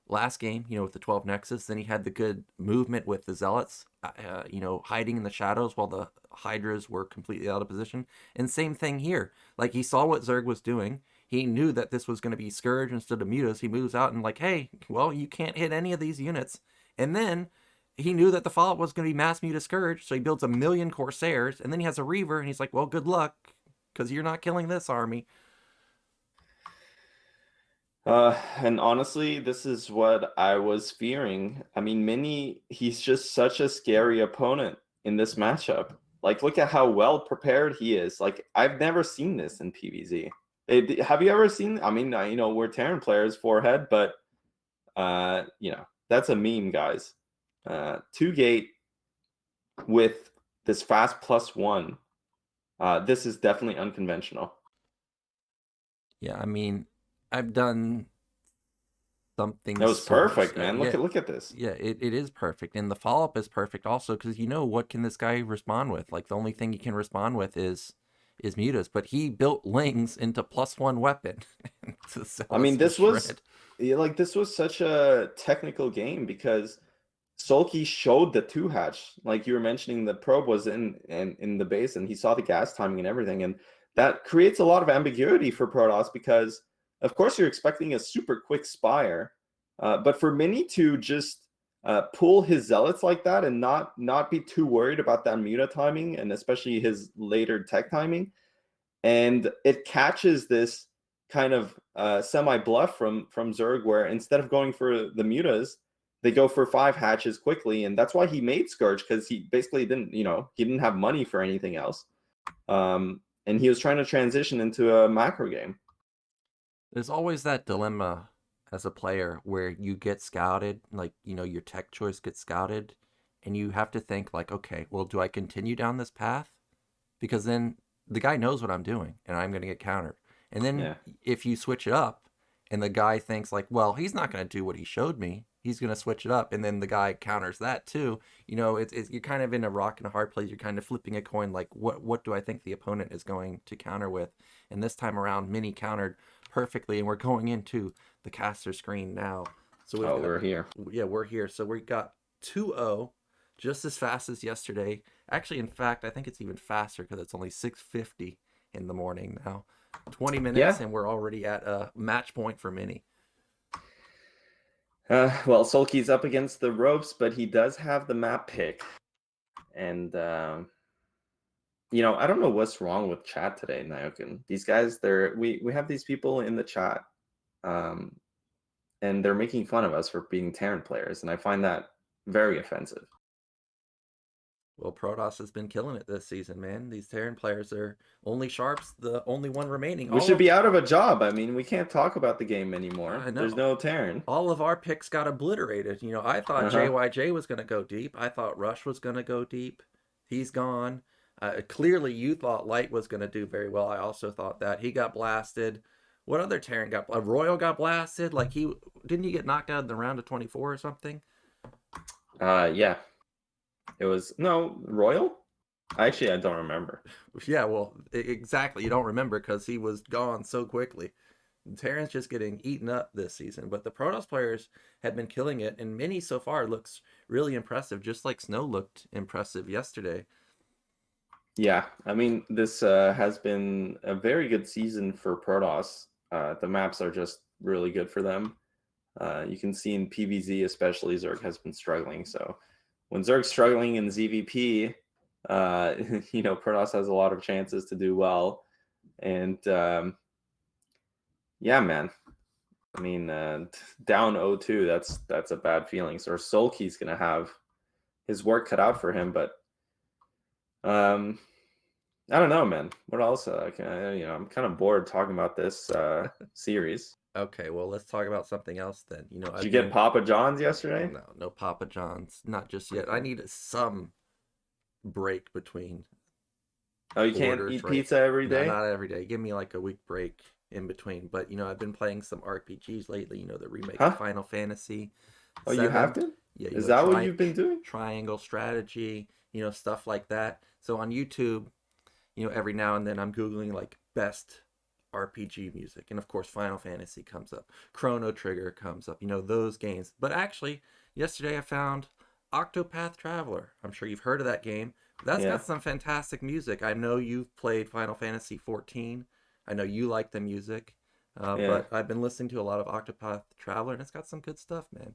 last game, with the 12 Nexus. Then he had the good movement with the Zealots, hiding in the shadows while the Hydras were completely out of position. And same thing here. Like, he saw what Zerg was doing. He knew that this was going to be Scourge instead of Mutas. He moves out and like, hey, well, you can't hit any of these units. And then he knew that the follow-up was going to be Mass Muta Scourge, so he builds 1 million Corsairs, and then he has a Reaver, and he's like, well, good luck, because you're not killing this army. And honestly, this is what I was fearing. I mean, Mini, he's just such a scary opponent in this matchup. Like, look at how well prepared he is. Like, I've never seen this in PvZ. Have you ever seen? I mean, we're Terran players, forehead, but that's a meme, guys. 2-gate with this fast +1. This is definitely unconventional. Yeah, I mean, I've done something. That was perfect, man. Look at this. Yeah, it is perfect, and the follow-up is perfect also, because what can this guy respond with? Like, the only thing he can respond with is Mutas, but he built Lings into +1 weapon. I mean, this was such a technical game because Soulkey showed the 2-hatch. Like you were mentioning, the probe was in the base, and he saw the gas timing and everything, and that creates a lot of ambiguity for Protoss because, of course, you're expecting a super quick Spire, but for Mini to just pull his Zealots like that and not be too worried about that Muta timing, and especially his later tech timing, and it catches this kind of semi-bluff from Zerg, where instead of going for the Mutas, they go for 5 hatches quickly, and that's why he made Scourge, because he basically didn't, he didn't have money for anything else, and he was trying to transition into a macro game. There's always that dilemma as a player where you get scouted, like, your tech choice gets scouted, and you have to think like, okay, well, do I continue down this path? Because then the guy knows what I'm doing, and I'm going to get countered. And then if you switch it up, and the guy thinks like, well, he's not going to do what he showed me, he's going to switch it up, and then the guy counters that too. It's you're kind of in a rock and a hard place. You're kind of flipping a coin, like, what do I think the opponent is going to counter with? And this time around, Mini countered perfectly, and we're going into the caster screen now. So we're here. Yeah, we're here. So we got 2-0, just as fast as yesterday. Actually, in fact, I think it's even faster because it's only 6:50 in the morning now. 20 minutes, and we're already at a match point for Mini. Well, Soulkey's up against the ropes, but he does have the map pick. And, I don't know what's wrong with chat today, Nyoken. These guys, we have these people in the chat, and they're making fun of us for being Terran players, and I find that very offensive. Well, Protoss has been killing it this season, man. These Terran players are only Sharp's the only one remaining. We should be out of a job. I mean, we can't talk about the game anymore. There's no Terran. All of our picks got obliterated. I thought JYJ was going to go deep. I thought Rush was going to go deep. He's gone. Clearly, you thought Light was going to do very well. I also thought that. He got blasted. What other Terran got blasted? Royal got blasted? Like, didn't he get knocked out in the round of 24 or something? Yeah. It was Royal. Actually, I don't remember. Yeah, well, exactly. You don't remember because he was gone so quickly. Terran's just getting eaten up this season, but the Protoss players have been killing it, and Mini so far looks really impressive, just like Snow looked impressive yesterday. Yeah, I mean, this has been a very good season for Protoss. The maps are just really good for them. You can see in PvZ especially, Zerg has been struggling. So when Zerg's struggling in ZVP, Protoss has a lot of chances to do well. And yeah, man. I mean, down 0-2, that's a bad feeling. So Soulkey's gonna have his work cut out for him, but I don't know, man. What else? I'm kind of bored talking about this series. Okay, well, let's talk about something else then. Did you get Papa John's yesterday? No Papa John's, not just yet. I need some break between. Oh, you can't eat pizza every day? No, not every day. Give me like a week break in between. But I've been playing some RPGs lately. The remake of Final Fantasy. Oh, you have to? Yeah. Is that what you've been doing? Triangle strategy, stuff like that. So on YouTube, every now and then I'm Googling like best RPG music. And of course, Final Fantasy comes up. Chrono Trigger comes up. Those games. But actually, yesterday I found Octopath Traveler. I'm sure you've heard of that game. That's got some fantastic music. I know you've played Final Fantasy 14. I know you like the music. But I've been listening to a lot of Octopath Traveler, and it's got some good stuff, man.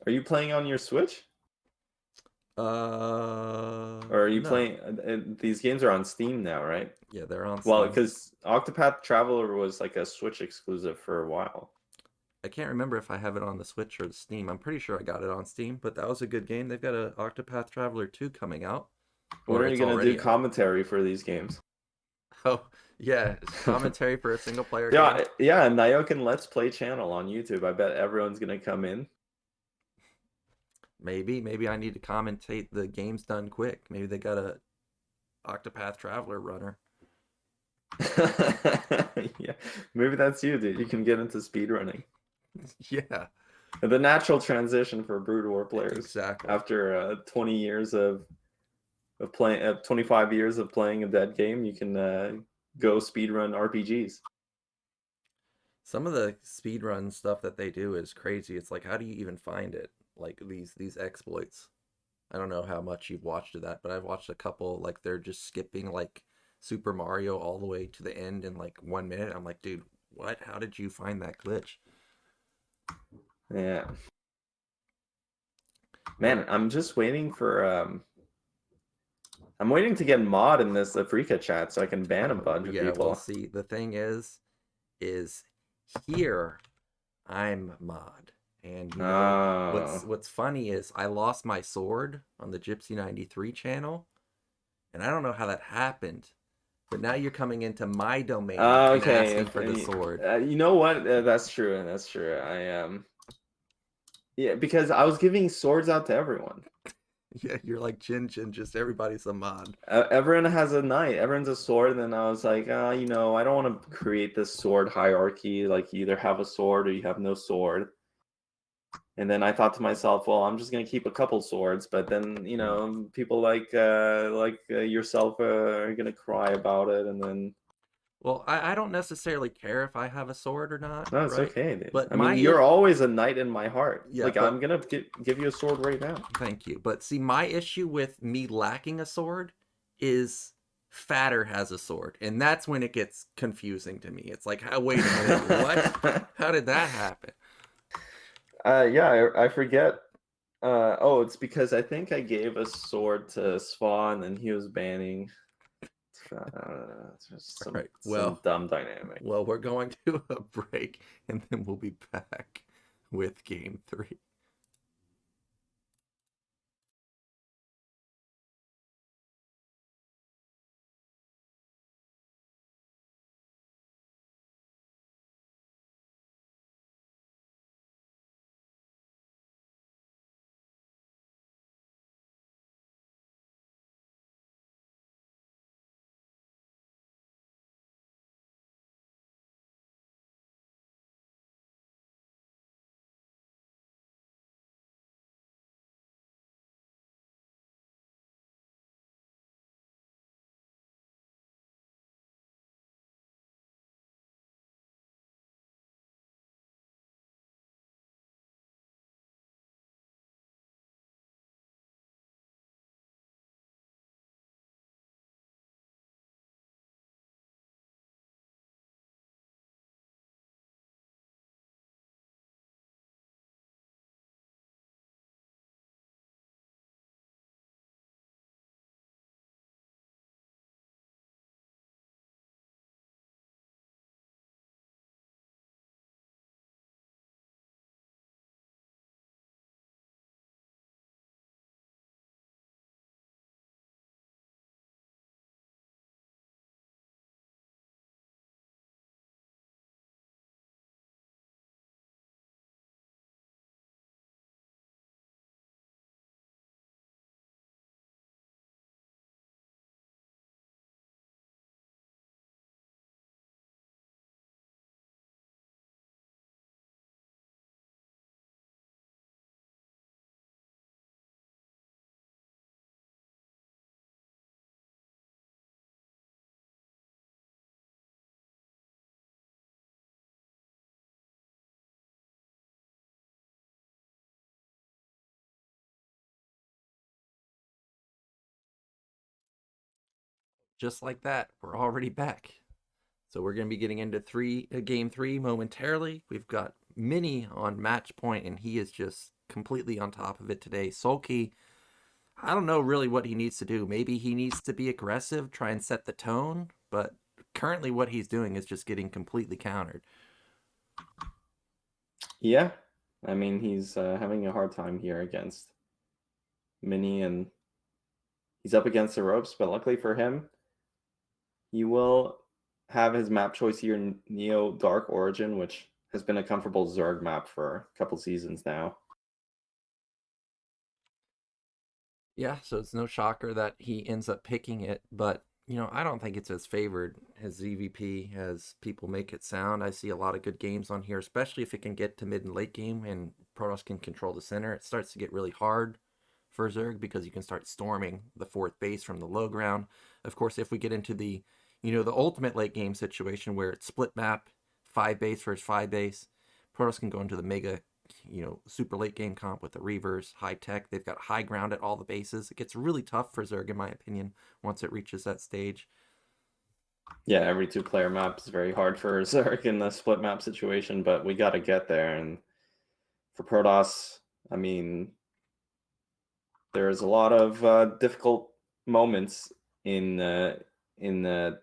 Are you playing on your Switch? Or are you playing? These games are on Steam now, right? Yeah, they're on Steam. Well, because Octopath Traveler was like a Switch exclusive for a while. I can't remember if I have it on the Switch or the Steam. I'm pretty sure I got it on Steam, but that was a good game. They've got a Octopath Traveler 2 coming out. When are you going to do commentary for these games? Oh, yeah. Commentary for a single player game. Yeah, Nyoken Let's Play channel on YouTube. I bet everyone's going to come in. Maybe I need to commentate the games done quick. Maybe they got a Octopath Traveler runner. Yeah, maybe that's you, dude. You can get into speedrunning. Yeah. The natural transition for Brood War players. Exactly. After 20 years of playing, 25 years of playing a dead game, you can go speedrun RPGs. Some of the speedrun stuff that they do is crazy. It's like, how do you even find it? Like these exploits. I don't know how much you've watched of that, but I've watched a couple. Like they're just skipping like Super Mario all the way to the end in like 1 minute. I'm like, dude, what? How did you find that glitch? Yeah. Man, I'm just waiting for I'm waiting to get mod in this Afrika chat so I can ban a bunch of people. Well, see, the thing is here I'm mod. And what's funny is I lost my sword on the Gypsy 93 channel, and I don't know how that happened. But now you're coming into my domain and asking for the sword. You know what? That's true. That's true. Yeah, because I was giving swords out to everyone. Yeah, you're like Jin, just everybody's a mod. Everyone has a knight. Everyone's a sword. And then I was like, I don't want to create this sword hierarchy. Like you either have a sword or you have no sword. And then I thought to myself, well, I'm just gonna keep a couple swords. But then people like yourself are gonna cry about it, and then. Well, I don't necessarily care if I have a sword or not. No, it's okay, dude. But I mean, you're always a knight in my heart. Yeah, I'm gonna give you a sword right now. Thank you. But see, my issue with me lacking a sword is Fatter has a sword, and that's when it gets confusing to me. It's like, wait a minute, what? How did that happen? Yeah, I forget. Oh, it's because I think I gave a sword to Swan, and he was banning. It's just some dumb dynamic. Well, we're going to a break, and then we'll be back with Game 3. Just like that, we're already back. So we're going to be getting into game three momentarily. We've got Mini on match point, and he is just completely on top of it today. Soulkey, I don't know really what he needs to do. Maybe he needs to be aggressive, try and set the tone, but currently what he's doing is just getting completely countered. Yeah, I mean, he's having a hard time here against Mini, and he's up against the ropes, but luckily for him, he will have his map choice here, Neo Dark Origin, which has been a comfortable Zerg map for a couple seasons now. Yeah, so it's no shocker that he ends up picking it, but I don't think it's as favored as ZVP as people make it sound. I see a lot of good games on here, especially if it can get to mid and late game and Protoss can control the center. It starts to get really hard for Zerg because you can start storming the fourth base from the low ground. Of course, if we get into the ultimate late game situation where it's split map, 5 base versus 5 base, Protoss can go into the mega super late game comp with the Reavers, high tech. They've got high ground at all the bases. It gets really tough for Zerg, in my opinion, once it reaches that stage. Yeah, every 2-player map is very hard for Zerg in the split map situation, but we got to get there. And for Protoss, I mean, there's a lot of difficult moments in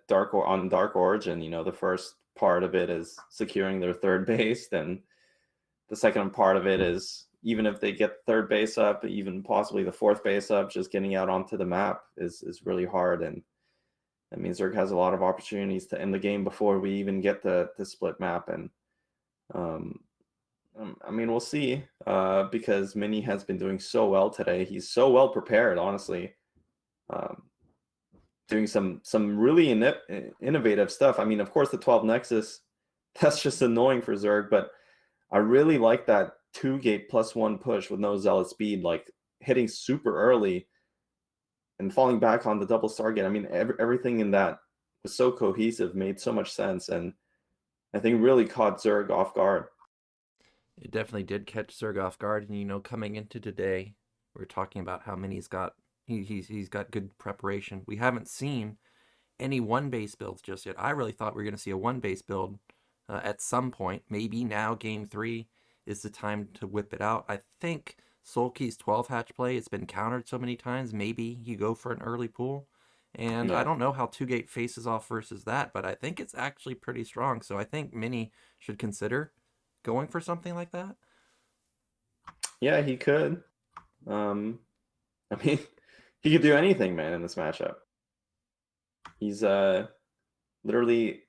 Dark Origin. The first part of it is securing their third base, then the second part of it is, even if they get third base up, even possibly the fourth base up, just getting out onto the map is really hard. And that means Zerg has a lot of opportunities to end the game before we even get the split map. And I mean, we'll see, because Mini has been doing so well today. He's so well prepared, honestly. Doing some really innovative stuff. I mean, of course, the 12 Nexus, that's just annoying for Zerg, but I really like that 2-gate +1 push with no zealot speed, like hitting super early and falling back on the double Stargate. I mean, everything in that was so cohesive, made so much sense, and I think really caught Zerg off guard. It definitely did catch Zerg off guard, and coming into today, we're talking about how Mini's got he's got good preparation. We haven't seen any one base builds just yet. I really thought we were going to see a one base build at some point. Maybe now game 3 is the time to whip it out. I think Soulkey's 12 hatch play has been countered so many times. Maybe you go for an early pool. And Yeah. I don't know how 2-gate faces off versus that, but I think it's actually pretty strong. So I think Mini should consider going for something like that. Yeah, he could. I mean, he could do anything, man, in this matchup. He's literally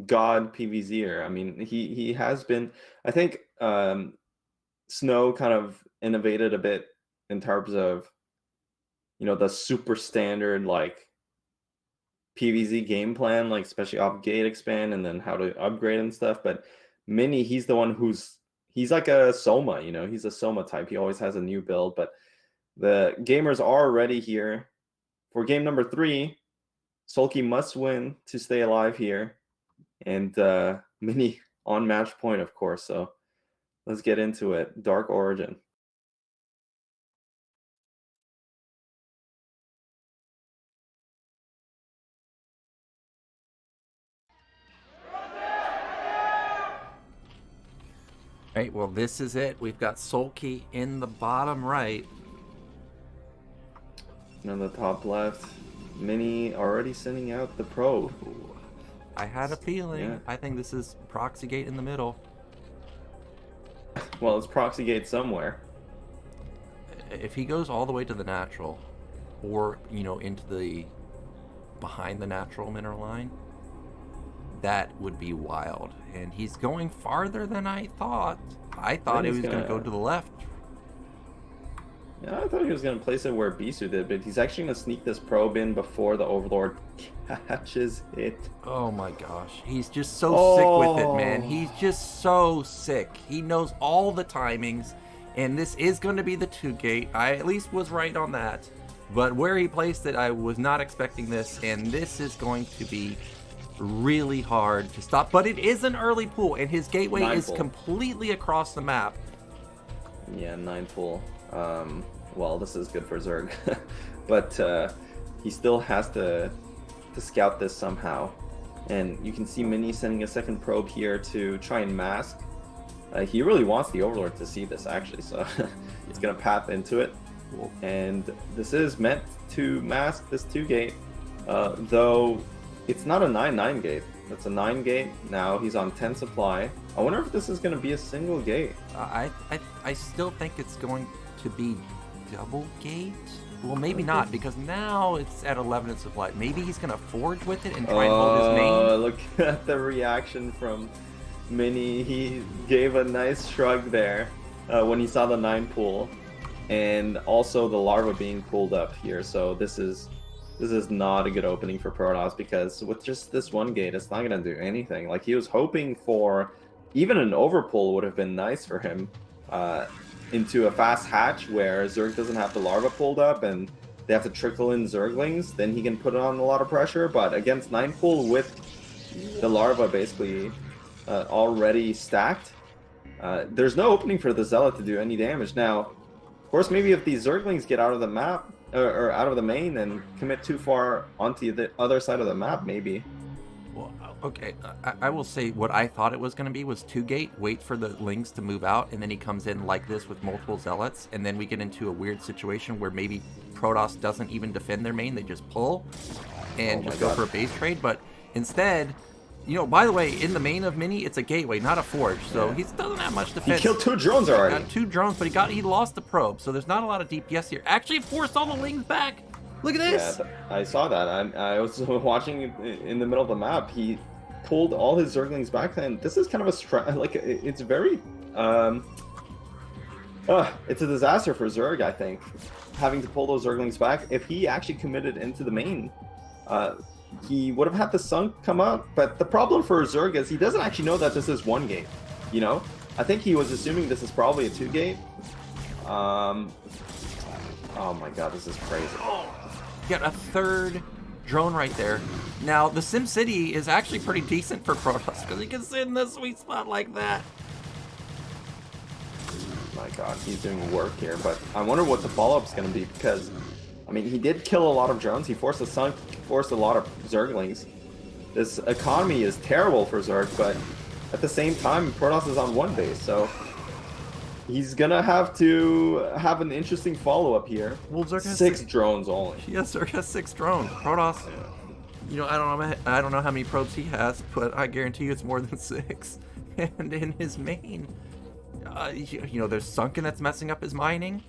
god PvZer. I mean, he has been. I think Snow kind of innovated a bit in terms of the super standard like PvZ game plan, like especially off gate expand and then how to upgrade and stuff. But Mini, he's the one he's like a Soma. He's a Soma type. He always has a new build. But the gamers are ready here for game number 3. Soulkey must win to stay alive here. And Mini on match point, of course. So let's get into it. Dark Origin. Right, well, this is it. We've got Soulkey in the bottom right. And on the top left, Mini already sending out the probe. I had a feeling. Yeah. I think this is Proxy Gate in the middle. Well, it's Proxy Gate somewhere. If he goes all the way to the natural, or into the behind the natural mineral line, that would be wild. And he's going farther than I thought. I thought he was going to go to the left. Yeah, I thought he was going to place it where Bisu did, but he's actually going to sneak this probe in before the Overlord catches it. Oh my gosh. He's just so sick with it, man. He's just so sick. He knows all the timings, and this is going to be the 2-gate. I at least was right on that. But where he placed it, I was not expecting this, and this is going to be really hard to stop. But it is an early pool, and his gateway is completely across the map. Yeah, 9 pool. Well, this is good for Zerg, but he still has to to scout this somehow. And you can see Mini sending a second probe here to try and mask. He really wants the Overlord to see this, actually, so he's going to path into it. Cool. And this is meant to mask this 2-gate, though it's not a 9-9 gate. That's a 9 gate. Now he's on 10 supply. I wonder if this is going to be a single gate. I still think it's going to be double gate. Well, maybe not, because now it's at 11 in supply. Maybe he's going to forge with it and try and hold his main. Look at the reaction from Mini. He gave a nice shrug there when he saw the 9 pool, and also the larva being pulled up here. So this is not a good opening for Protoss, because with just this 1 gate, it's not going to do anything. Like, he was hoping for even an overpull would have been nice for him. Into a fast hatch where Zerg doesn't have the larva pulled up and they have to trickle in Zerglings, then he can put on a lot of pressure. But against 9 pool with the larva basically already stacked, there's no opening for the Zealot to do any damage. Now, of course, maybe if these Zerglings get out of the map, or out of the main and commit too far onto the other side of the map, maybe. Well, okay, I will say what I thought it was going to be was 2-gate, wait for the Lings to move out, and then he comes in like this with multiple Zealots, and then we get into a weird situation where maybe Protoss doesn't even defend their main, they just pull and just go for a base trade. But instead, you know, by the way, in the main of Mini, it's a gateway, not a forge, so he doesn't have much defense. He killed 2 drones already. Got 2 drones, but he lost the probe, so there's not a lot of DPS here. Actually forced all the Lings back. Look at this! Yeah, I saw that. I was watching in the middle of the map. He pulled all his Zerglings back, and this is kind of it's very it's a disaster for Zerg, I think, having to pull those Zerglings back. If he actually committed into the main, he would have had the Sunk come out. But the problem for Zerg is he doesn't actually know that this is 1 gate. You know, I think he was assuming this is probably a 2 gate. Oh my god, this is crazy. Got a 3rd drone right there. Now, the SimCity is actually pretty decent for Protoss, because he can sit in the sweet spot like that. My god, he's doing work here, but I wonder what the follow-up's going to be, because, I mean, he did kill a lot of drones. He forced a Sunk, forced a lot of Zerglings. This economy is terrible for Zerg, but at the same time, Protoss is on 1 base, so he's gonna have to have an interesting follow-up here. Well, Zerg has 6 drones only. Yes, Zerg has 6 drones. Protoss, you know, I don't know how many probes he has, but I guarantee you it's more than 6. And in his main, you know, there's Sunken that's messing up his mining.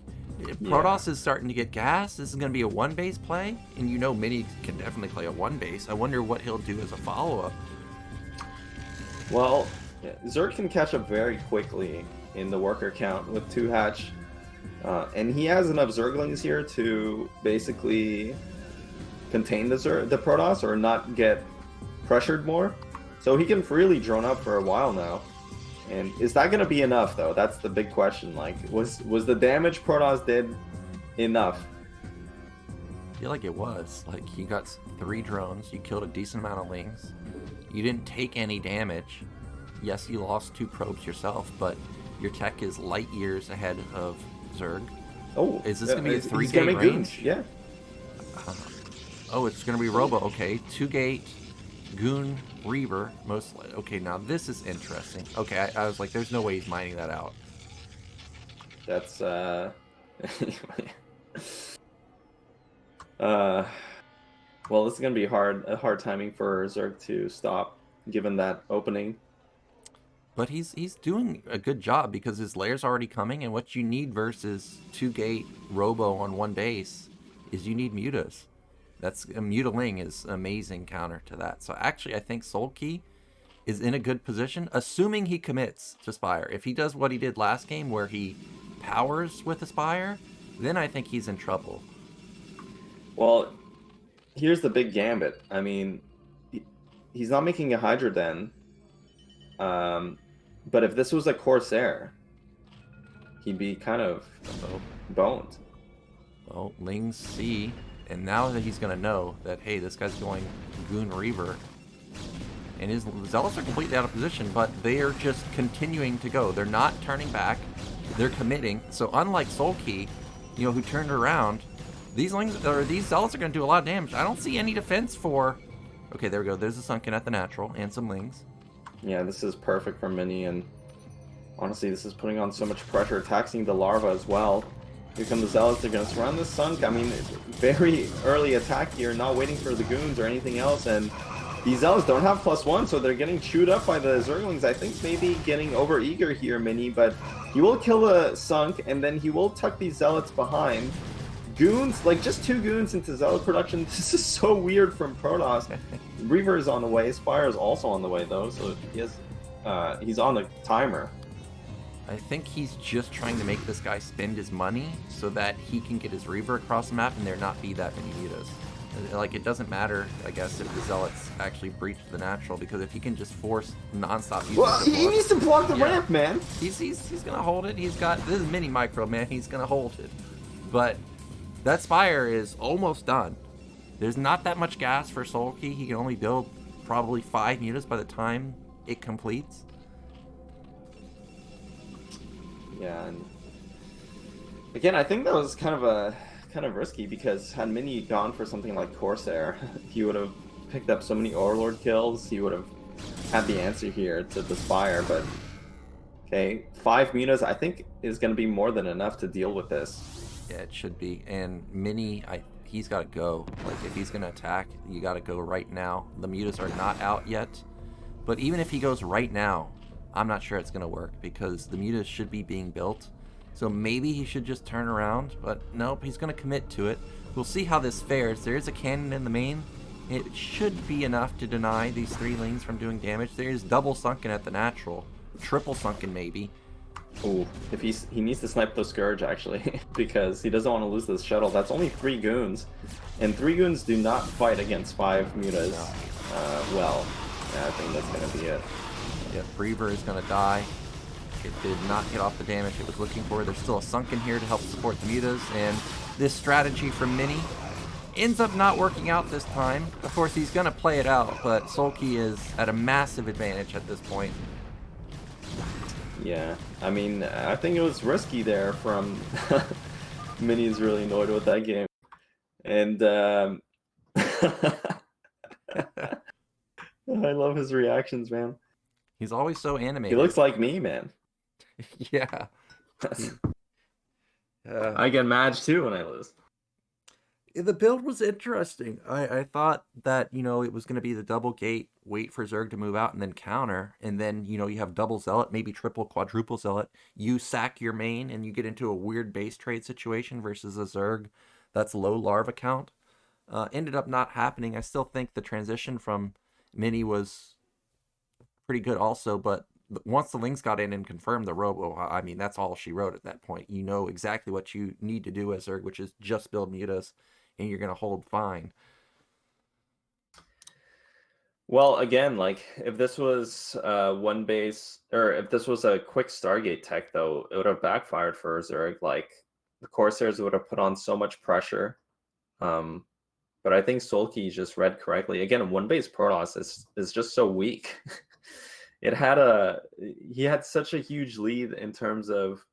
Protoss is starting to get gas. This is going to be a 1 base play, and you know Mini can definitely play a 1 base. I wonder what he'll do as a follow-up. Well, Zerg can catch up very quickly in the worker count with 2 hatch, and he has enough Zerglings here to basically contain the Protoss or not get pressured more, so he can freely drone up for a while now. And is that going to be enough, though? That's the big question. Like, was the damage Protoss did enough? I feel like it was. Like, you got 3 drones, you killed a decent amount of Lings, you didn't take any damage. Yes, you lost 2 probes yourself, but your tech is light years ahead of Zerg. Oh, is this going to be a 3-gate range? Goons. Yeah. Oh, it's going to be Robo. Okay, 2-gate, Goon, Reaver, mostly. Okay, now this is interesting. Okay, I was like, there's no way he's mining that out. That's, well, this is going to be a hard timing for Zerg to stop, given that opening. But he's doing a good job, because his layer's already coming, and what you need versus 2-gate Robo on 1 base is you need mutas. That's a mutaling is an amazing counter to that. So actually, I think Soulkey is in a good position, assuming he commits to Spire. If he does what he did last game, where he powers with Aspire, then I think he's in trouble. Well, here's the big gambit. I mean, he's not making a Hydra Den. But if this was a Corsair, he'd be kind of boned. Well, Lings see, and now that he's going to know that, hey, this guy's going Goon Reaver, and his Zealots are completely out of position, but they are just continuing to go. They're not turning back. They're committing. So unlike Soulkey, you know, who turned around, these Zealots are going to do a lot of damage. I don't see any defense for Okay, there we go. There's a sunken at the natural and some lings. Yeah, this is perfect for Mini, and honestly, this is putting on so much pressure, taxing the larva as well. Here come the Zealots, they're going to surround this Sunk. I mean, very early attack here, not waiting for the Goons or anything else, and these Zealots don't have +1, so they're getting chewed up by the Zerglings. I think maybe getting over eager here, Mini, but he will kill the Sunk, and then he will tuck these Zealots behind. Goons, like just 2 Goons into Zealot production, this is so weird from Protoss. Reaver is on the way, Spire is also on the way though, so he has, he's on the timer. I think he's just trying to make this guy spend his money so that he can get his Reaver across the map and there not be that many mutas. Like, it doesn't matter, I guess, if the Zealots actually breach the natural, because if he can just force non-stop usage. Well, he needs to block the ramp, man. He's gonna hold it. He's got, this is mini micro, man. He's gonna hold it. But that Spire is almost done. There's not that much gas for Soulkey. He can only build probably 5 mutas by the time it completes. Yeah, and again, I think that was kind of risky, because had Mini gone for something like Corsair, he would have picked up so many Overlord kills. He would have had the answer here to the Spire. But okay, 5 mutas I think is going to be more than enough to deal with this. Yeah, it should be. And Mini, he's got to go. Like, if he's going to attack, you got to go right now. The mutas are not out yet. But even if he goes right now, I'm not sure it's going to work, because the mutas should be being built. So maybe he should just turn around. But nope, he's going to commit to it. We'll see how this fares. There is a cannon in the main. It should be enough to deny these 3 lings from doing damage. There is double sunken at the natural. Triple sunken, maybe. Ooh, if he needs to snipe the Scourge, actually, because he doesn't want to lose this shuttle. That's only 3 Goons, and 3 Goons do not fight against 5 mutas well. Yeah, I think that's going to be it. Yeah, Reaver is going to die. It did not get off the damage it was looking for. There's still a sunken here to help support the mutas, and this strategy from Mini ends up not working out this time. Of course, he's going to play it out, but Soulkey is at a massive advantage at this point. Yeah, I mean, I think it was risky there from... Mini is really annoyed with that game. And I love his reactions, man. He's always so animated. He looks like me, man. Yeah. I get mad too when I lose. The build was interesting. I thought that, you know, it was going to be the double gate, wait for Zerg to move out and then counter. And then, you know, you have double Zealot, maybe triple, quadruple Zealot. You sack your main and you get into a weird base trade situation versus a Zerg that's low larva count. Ended up not happening. I still think the transition from Mini was pretty good also, but once the Lings got in and confirmed the robo, I mean, that's all she wrote at that point. You know exactly what you need to do as Zerg, which is just build mutas, and you're going to hold fine. Well, again, like, if this was one base, or if this was a quick Stargate tech, though, it would have backfired for Zerg. Like, the Corsairs would have put on so much pressure. But I think Soulkey just read correctly. Again, one base Protoss is just so weak. He had such a huge lead in terms of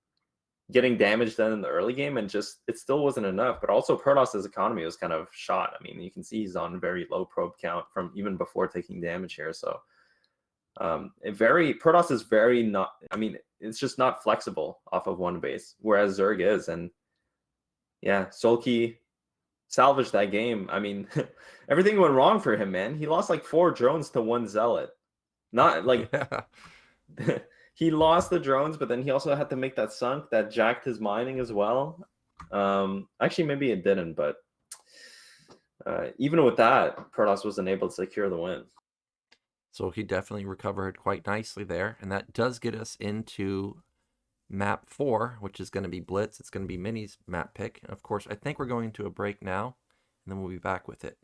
getting damage done in the early game, and just it still wasn't enough. But also Protoss's economy was kind of shot. I mean, you can see he's on very low probe count from even before taking damage here. So Protoss is very not, I mean, it's just not flexible off of one base, whereas Zerg is. And yeah, Soulkey salvaged that game. I mean, everything went wrong for him, man. He lost like 4 drones to 1 Zealot. Not like he lost the drones, but then he also had to make that sunk that jacked his mining as well. Actually, maybe it didn't, but even with that, Protoss wasn't able to secure the win. So he definitely recovered quite nicely there, and that does get us into map 4, which is going to be Blitz. It's going to be Mini's map pick. And of course, I think we're going to a break now, and then we'll be back with it.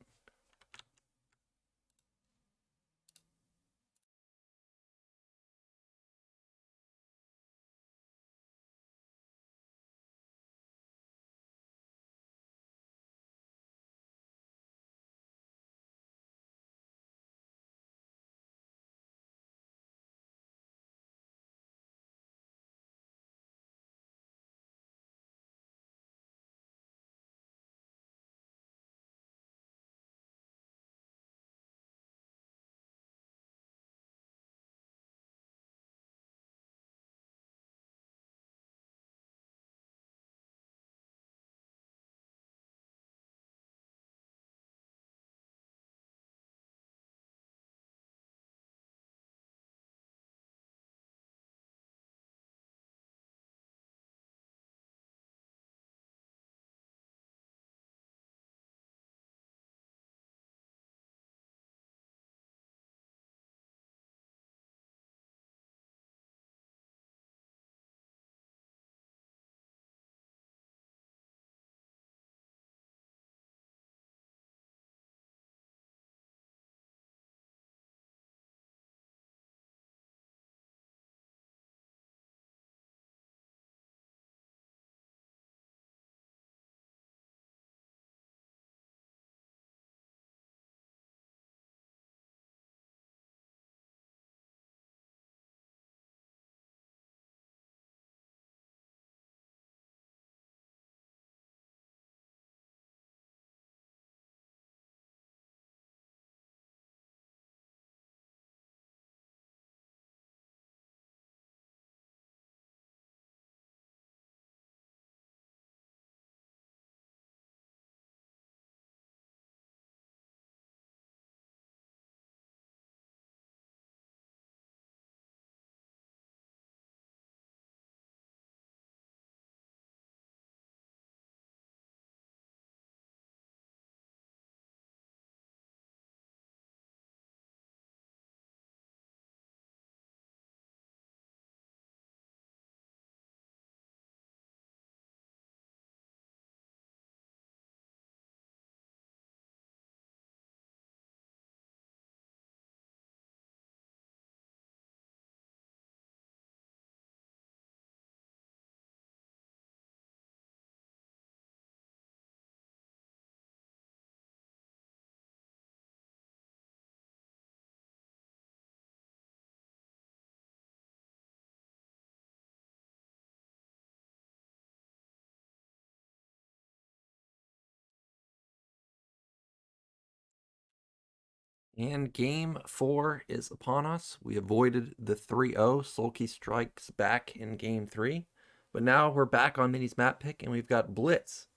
And game 4 is upon us. We avoided the 3-0. Soulkey strikes back in game 3. But now we're back on Mini's map pick, and we've got Blitz.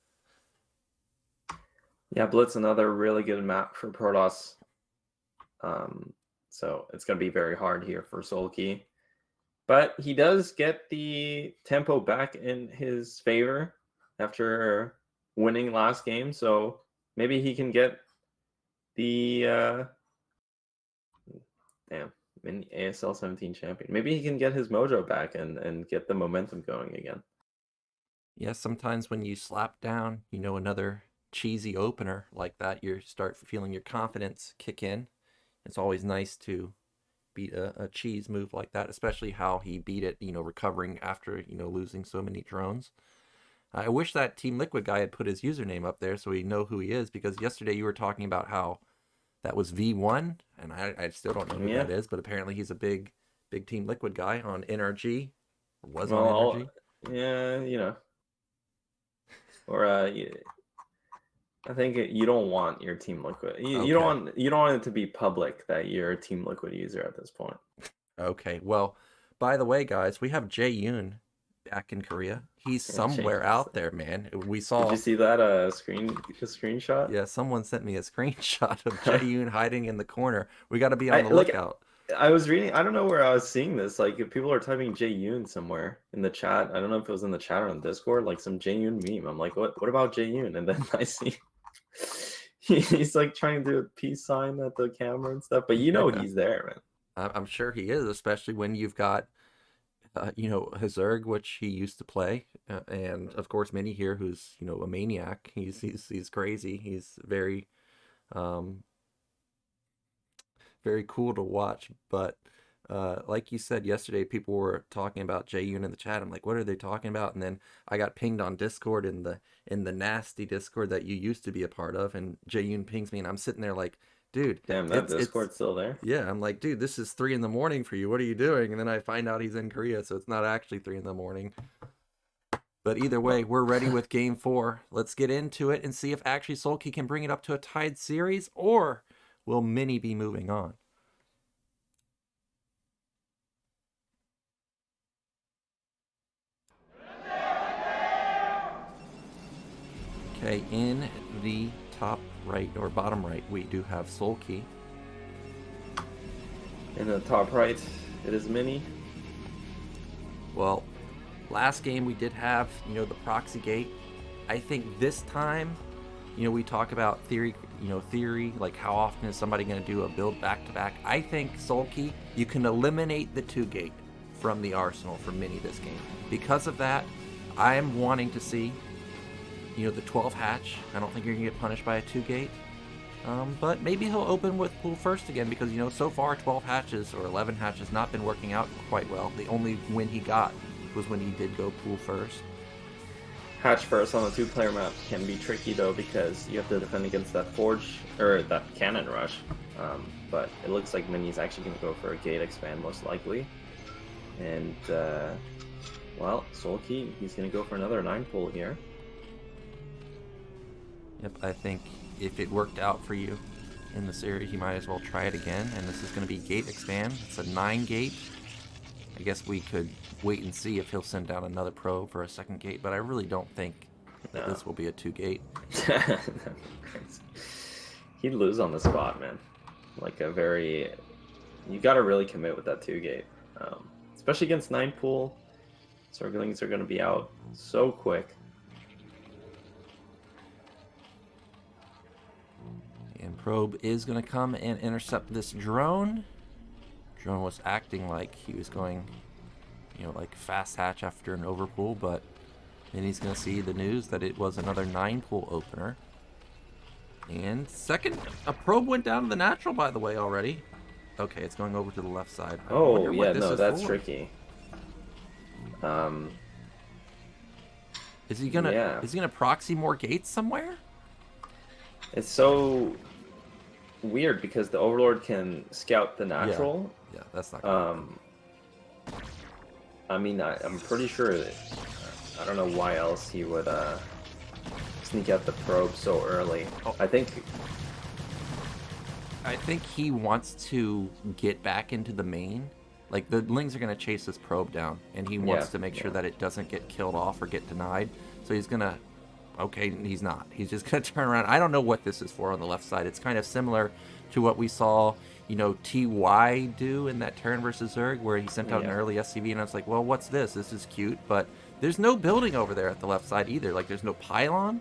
Yeah, Blitz, another really good map for Protoss. So it's going to be very hard here for Soulkey. But he does get the tempo back in his favor after winning last game. So maybe he can get the ASL 17 champion. Maybe he can get his mojo back and get the momentum going again. Yeah, sometimes when you slap down, another cheesy opener like that, you start feeling your confidence kick in. It's always nice to beat a cheese move like that, especially how he beat it, recovering after, losing so many drones. I wish that Team Liquid guy had put his username up there so we know who he is, because yesterday you were talking about how that was V1, and I still don't know who that is, but apparently he's a big Team Liquid guy on NRG, or was on NRG. Yeah, or I think you don't want your Team Liquid. You don't want it to be public that you're a Team Liquid user at this point. Okay. Well, by the way, guys, we have Jae-yoon back in Korea. He's somewhere out there, man. We saw. Did you see that screenshot? Yeah, someone sent me a screenshot of Jae-yoon hiding in the corner. We got to be on the lookout. I was reading. I don't know where I was seeing this. Like, people are typing Jae-yoon somewhere in the chat. I don't know if it was in the chat or on Discord. Like some Jae-yoon meme. I'm like, what about Jae-yoon? And then I see. He's like trying to do a peace sign at the camera and stuff, but he's there, man. I'm sure he is, especially when you've got, Hazurg, which he used to play, and of course Mini here, who's a maniac. He's crazy. He's very, very cool to watch. But like you said yesterday, people were talking about Jae-yoon in the chat. I'm like, what are they talking about? And then I got pinged on Discord in the nasty Discord that you used to be a part of, and Jae-yoon pings me, and I'm sitting there like, dude, damn, that Discord's still there. Yeah, I'm like, dude, this is 3 a.m. for you. What are you doing? And then I find out he's in Korea, so it's not actually 3 a.m. But either way, we're ready with game 4. Let's get into it and see if actually Soulkey can bring it up to a tied series, or will Mini be moving on? Okay, in the top right or bottom right, we do have Soulkey. In the top right, it is Mini. Well, last game we did have, the proxy gate. I think this time, we talk about theory, like how often is somebody going to do a build back-to-back. I think Soulkey, you can eliminate the 2-gate from the arsenal for Mini this game. Because of that, I am wanting to see the 12 hatch. I don't think you're gonna get punished by a 2-gate, but maybe he'll open with pool first again, because so far 12 hatches or 11 hatches not been working out quite well. The only win he got was when he did go pool first. Hatch first on a 2-player map can be tricky though, because you have to defend against that forge or that cannon rush. But it looks like Mini's actually gonna go for a gate expand most likely, and well, Soulkey, he's gonna go for another 9 pool here. Yep, I think if it worked out for you in the series, you might as well try it again. And this is going to be gate expand. It's a 9-gate. I guess we could wait and see if he'll send down another probe for a 2nd gate, but I really don't think that this will be a 2-gate. He'd lose on the spot, man. Like you got to really commit with that 2-gate, especially against 9 pool. Circlings are going to be out so quick. And probe is going to come and intercept this drone. Drone was acting like he was going, like fast hatch after an overpool, but then he's going to see the news that it was another 9-pool opener. And second, a probe went down to the natural, by the way, already. Okay, it's going over to the left side. Oh, yeah, no, that's tricky. Is he gonna proxy more gates somewhere? It's so weird because the Overlord can scout the natural. Yeah, that's not good. I mean, I'm pretty sure that, I don't know why else he would sneak out the probe so early. I think I think he wants to get back into the main. Like, the Lings are going to chase this probe down, and he wants to make sure that it doesn't get killed off or get denied. So he's going to... Okay, he's not. He's just going to turn around. I don't know what this is for on the left side. It's kind of similar to what we saw, you know, TY do in that turn versus Zerg, where he sent out an early SCV, and I was like, well, what's this? This is cute, but there's no building over there at the left side either. Like, there's no pylon.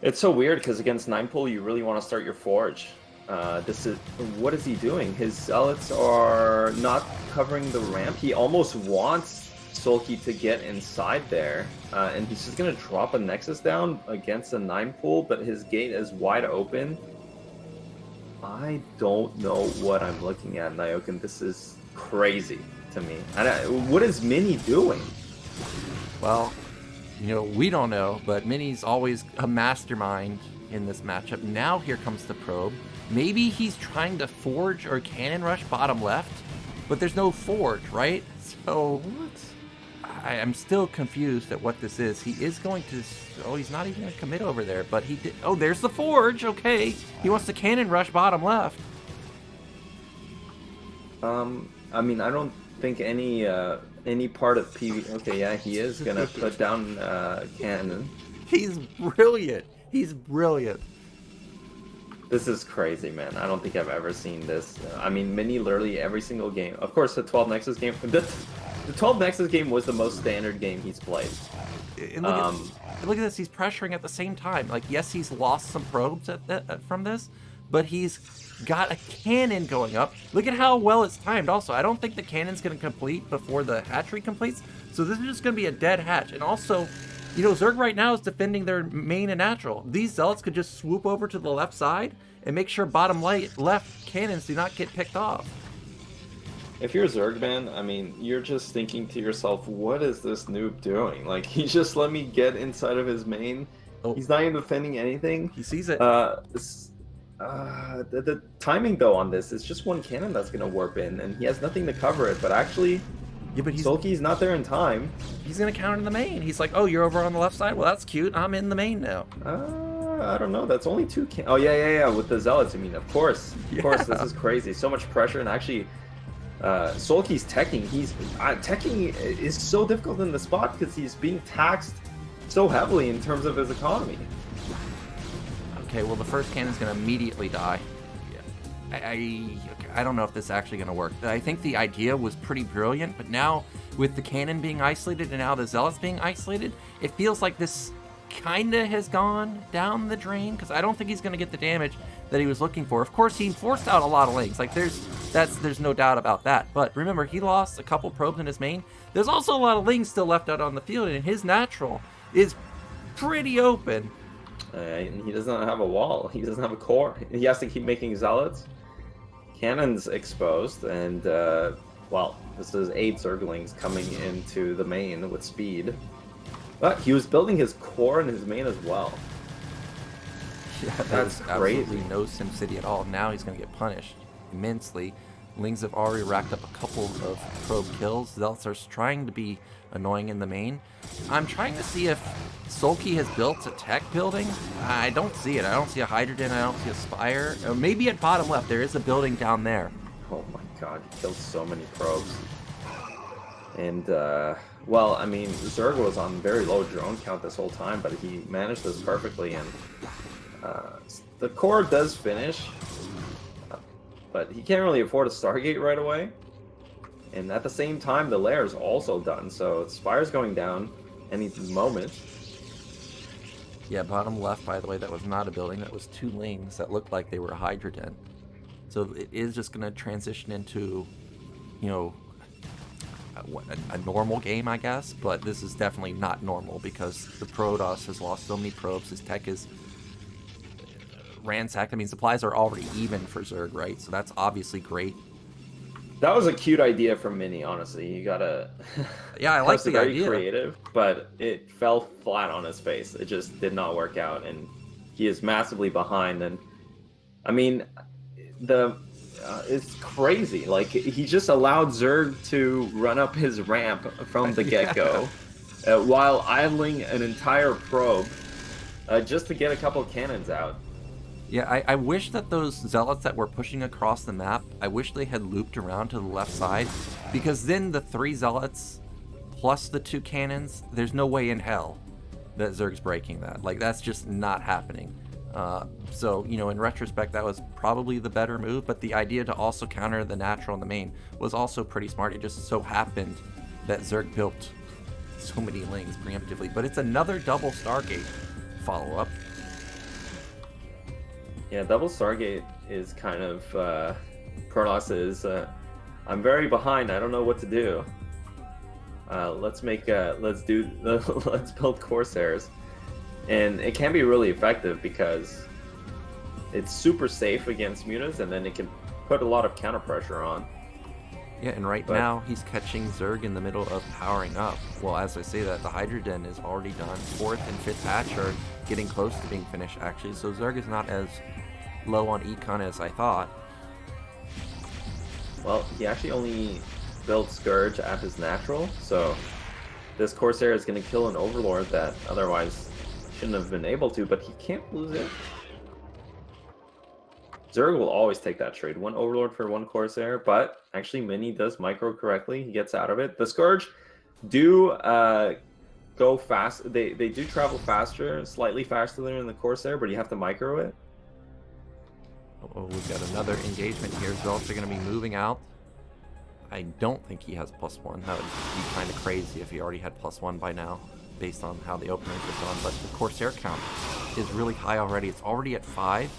It's so weird, because against 9-pool, you really want to start your Forge. What is he doing? His Zealots are not covering the ramp. He almost wants Soulkey to get inside there, and he's just going to drop a Nexus down against a 9-pool, but his gate is wide open. I don't know what I'm looking at, Nyoken. This is crazy to me. What is Mini doing? Well, you know, we don't know, but Mini's always a mastermind in this matchup. Now here comes the probe. Maybe he's trying to forge or cannon rush bottom left, but there's no forge, right? So I'm still confused at what this is. He is going to... Oh, he's not even going to commit over there, but he did... Oh, there's the forge. Okay. He wants to cannon rush bottom left. I mean, I don't think any part of PV... Okay, yeah, he is going to put down cannon. He's brilliant. He's brilliant. This is crazy, man. I don't think I've ever seen this. I mean, Mini literally every single game. Of course, the 12 Nexus game... The 12 Nexus game was the most standard game he's played. And look at this. He's pressuring at the same time. Like, yes, he's lost some probes from this, but he's got a cannon going up. Look at how well it's timed. Also, I don't think the cannon's going to complete before the hatchery completes, so this is just going to be a dead hatch. And also, you know, Zerg right now is defending their main and natural. These Zealots could just swoop over to the left side and make sure bottom left cannons do not get picked off. If you're Zerg, man, I mean, you're just thinking to yourself, what is this noob doing? Like, he just let me get inside of his main. Oh. He's not even defending anything. He sees it. The timing, though, on this is just one cannon that's going to warp in, and he has nothing to cover it. But actually, Soulkey's not there in time. He's going to counter in the main. He's like, oh, you're over on the left side? Well, that's cute. I'm in the main now. I don't know. That's only two Oh, yeah. With the Zealots, I mean, of course. Of course, this is crazy. So much pressure, and actually... Soulkey's teching. Teching is so difficult in the spot because he's being taxed so heavily in terms of his economy. Okay, well, the first cannon's going to immediately die. I don't know if this is actually going to work. I think the idea was pretty brilliant, but now with the cannon being isolated and now the Zealots being isolated, it feels like this kind of has gone down the drain because I don't think he's going to get the damage that he was looking for. Of course, he forced out a lot of Lings. Like, there's no doubt about that. But remember, he lost a couple probes in his main. There's also a lot of Lings still left out on the field, and his natural is pretty open. He doesn't have a wall. He doesn't have a core. He has to keep making Zealots. Cannon's exposed, and, well, this is 8 Zerglings coming into the main with speed. But he was building his core in his main as well. Yeah, that's crazy. Absolutely no SimCity at all. Now he's going to get punished immensely. Lings have already racked up a couple of probe kills. Zealots are trying to be annoying in the main. I'm trying to see if Soulkey has built a tech building. I don't see it. I don't see a Hydrogen. I don't see a Spire. Or maybe at bottom left there is a building down there. Oh my god, he killed so many probes. And, well, I mean, Zerg was on very low drone count this whole time, but he managed this perfectly, and the core does finish, but he can't really afford a Stargate right away. And at the same time, the lair is also done, so Spire's going down any moment. Yeah, bottom left, by the way, that was not a building. That was 2 Lings that looked like they were Hydrogen. So it is just going to transition into, you know, a normal game, I guess. But this is definitely not normal because the Protoss has lost so many probes. His tech is ransacked. I mean, supplies are already even for Zerg, right? So that's obviously great. That was a cute idea from Mini, honestly. You gotta... Yeah, I like the idea. Very creative, but it fell flat on his face. It just did not work out, and he is massively behind. And I mean, it's crazy. Like, he just allowed Zerg to run up his ramp from the get-go, while idling an entire probe just to get a couple cannons out. Yeah, I wish that those zealots that were pushing across the map, I wish they had looped around to the left side, because then the 3 zealots plus the 2 cannons, there's no way in hell that Zerg's breaking that. Like, that's just not happening. So, you know, in retrospect, that was probably the better move, but the idea to also counter the natural in the main was also pretty smart. It just so happened that Zerg built so many lanes preemptively, but it's another double Stargate follow-up. Yeah, double Stargate is kind of Protoss is I'm very behind. I don't know what to do. Let's build Corsairs, and it can be really effective because it's super safe against mutas, and then it can put a lot of counter pressure on. Yeah, and now he's catching Zerg in the middle of powering up. Well, as I say that, the Hydra Den is already done. 4th and 5th hatch are getting close to being finished, actually, so Zerg is not as low on econ as I thought. Well, he actually only built Scourge at his natural, so this Corsair is going to kill an Overlord that otherwise shouldn't have been able to, but he can't lose it. Zerg will always take that trade. 1 Overlord for 1 Corsair, but actually Mini does micro correctly. He gets out of it. The Scourge do go fast. They do travel faster, slightly faster than the Corsair, but you have to micro it. Oh, we've got another engagement here. Zealots are going to be moving out. I don't think he has +1. That would be kind of crazy if he already had +1 by now, based on how the openings have gone. But the Corsair count is really high already. It's already at 5.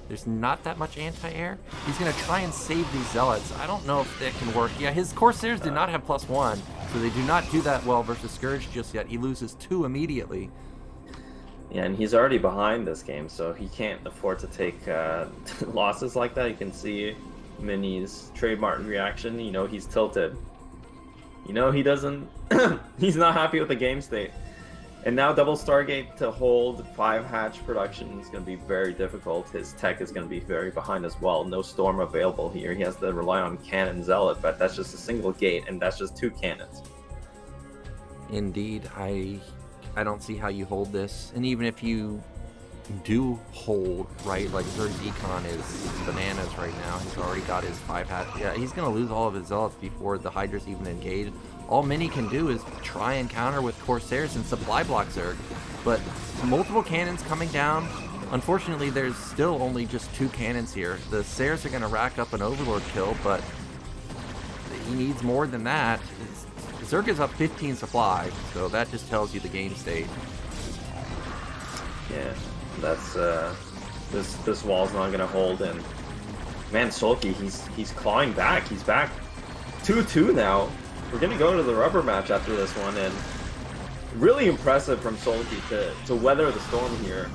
There's not that much anti-air. He's going to try and save these Zealots. I don't know if that can work. Yeah, his Corsairs did not have +1, so they do not do that well versus Scourge just yet. He loses 2 immediately. Yeah, and he's already behind this game, so he can't afford to take losses like that. You can see Mini's trademark reaction. You know, he's tilted. You know, he doesn't... he's not happy with the game state. And now double Stargate to hold 5 hatch production is going to be very difficult. His tech is going to be very behind as well. No Storm available here. He has to rely on Cannon Zealot, but that's just a single gate, and that's just 2 cannons. Indeed, I don't see how you hold this. And even if you do hold, right, like Zerg's econ is bananas right now. He's already got his 5 hatch. Yeah, he's going to lose all of his Zealots before the Hydra's even engaged. All Mini can do is try and counter with Corsairs and supply block Zerg. But multiple cannons coming down. Unfortunately, there's still only just 2 cannons here. The Sairs are going to rack up an Overlord kill, but he needs more than that. Zerg is up 15 supply, so that just tells you the game state. Yeah, that's this wall's not gonna hold, and man, Soulkey, he's clawing back. He's back 2-2 now. We're gonna go to the rubber match after this one, and really impressive from Soulkey to weather the storm here.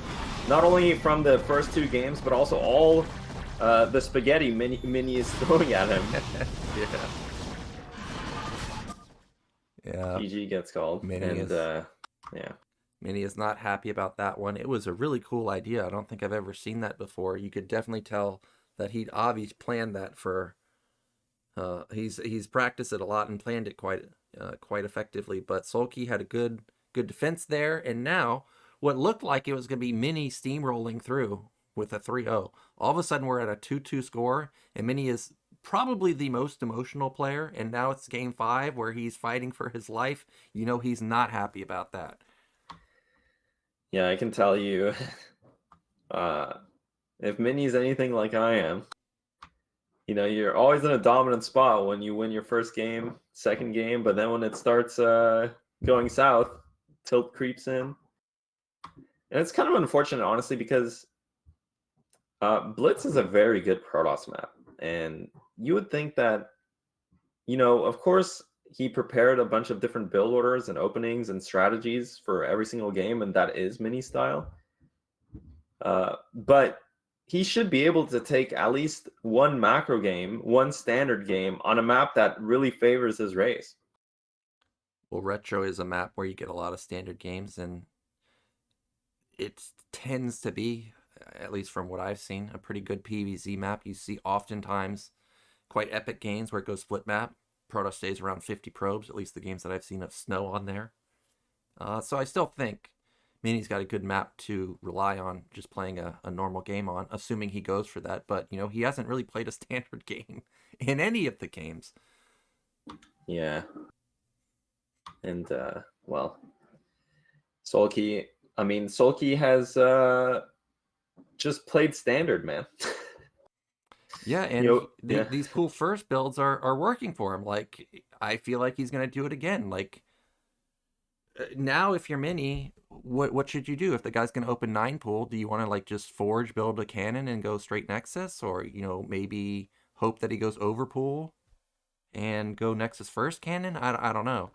Not only from the first 2 games, but also all the spaghetti Mini is throwing at him. Yeah. Yeah. GG gets called. Yeah. Mini is not happy about that one. It was a really cool idea. I don't think I've ever seen that before. You could definitely tell that he'd obviously planned that for. He's practiced it a lot and planned it quite effectively. But Soulkey had a good defense there, and now what looked like it was going to be Mini steamrolling through with a 3-0. All of a sudden, we're at a 2-2 score, and Mini is probably the most emotional player, and now it's game 5 where he's fighting for his life. You know he's not happy about that. Yeah, I can tell you, if Mini's anything like I am, you know, you're always in a dominant spot when you win your first game, second game, but then when it starts going south, tilt creeps in. And it's kind of unfortunate, honestly, because Blitz is a very good Protoss map. And you would think that, you know, of course, he prepared a bunch of different build orders and openings and strategies for every single game, and that is Mini style. But he should be able to take at least 1 macro game, 1 standard game on a map that really favors his race. Well, Retro is a map where you get a lot of standard games, and it tends to be, at least from what I've seen, a pretty good PvZ map. You see oftentimes quite epic games where it goes split map. Protoss stays around 50 probes, at least the games that I've seen of Snow on there. So I still think Mini's got a good map to rely on just playing a normal game on, assuming he goes for that. But, he hasn't really played a standard game in any of the games. Yeah. And, well, Soulkey, Soulkey has just played standard, man. Yeah, and Yeah. these pool first builds are working for him. Like, I feel like he's going to do it again. Like, now if you're Mini, what should you do? If the guy's going to open 9 pool, do you want to, like, just forge, build a cannon, and go straight Nexus? Or, maybe hope that he goes over pool and go Nexus first cannon? I don't know.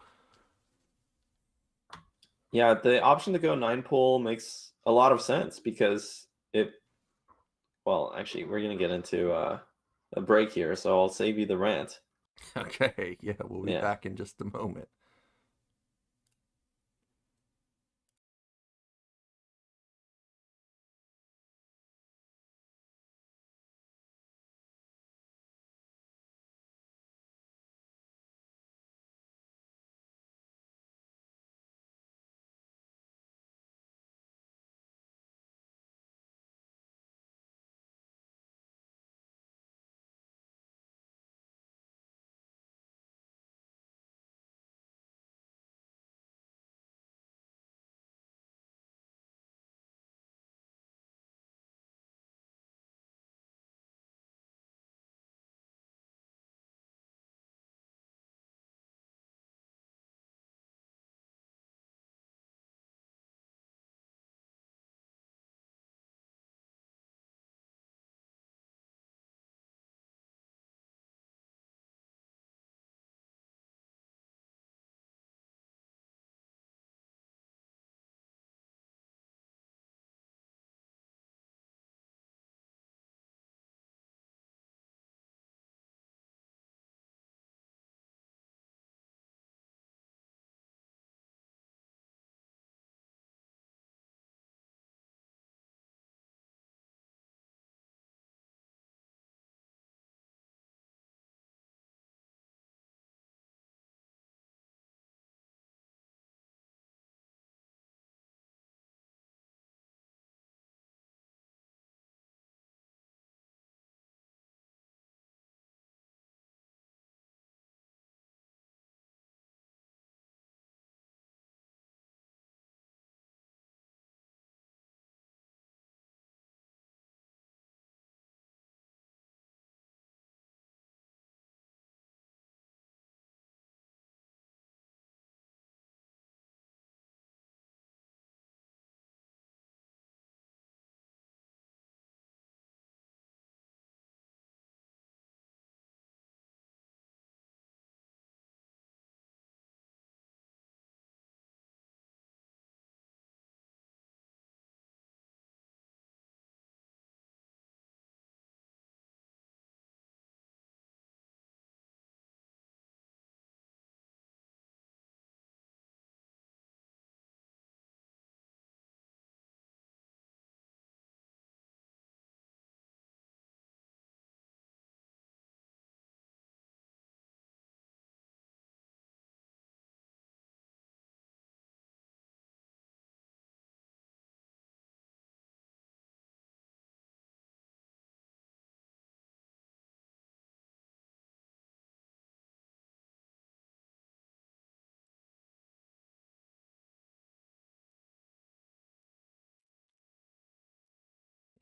Yeah, the option to go 9 pool makes a lot of sense because well, actually, we're going to get into a break here, so I'll save you the rant. Okay, yeah, we'll be back in just a moment.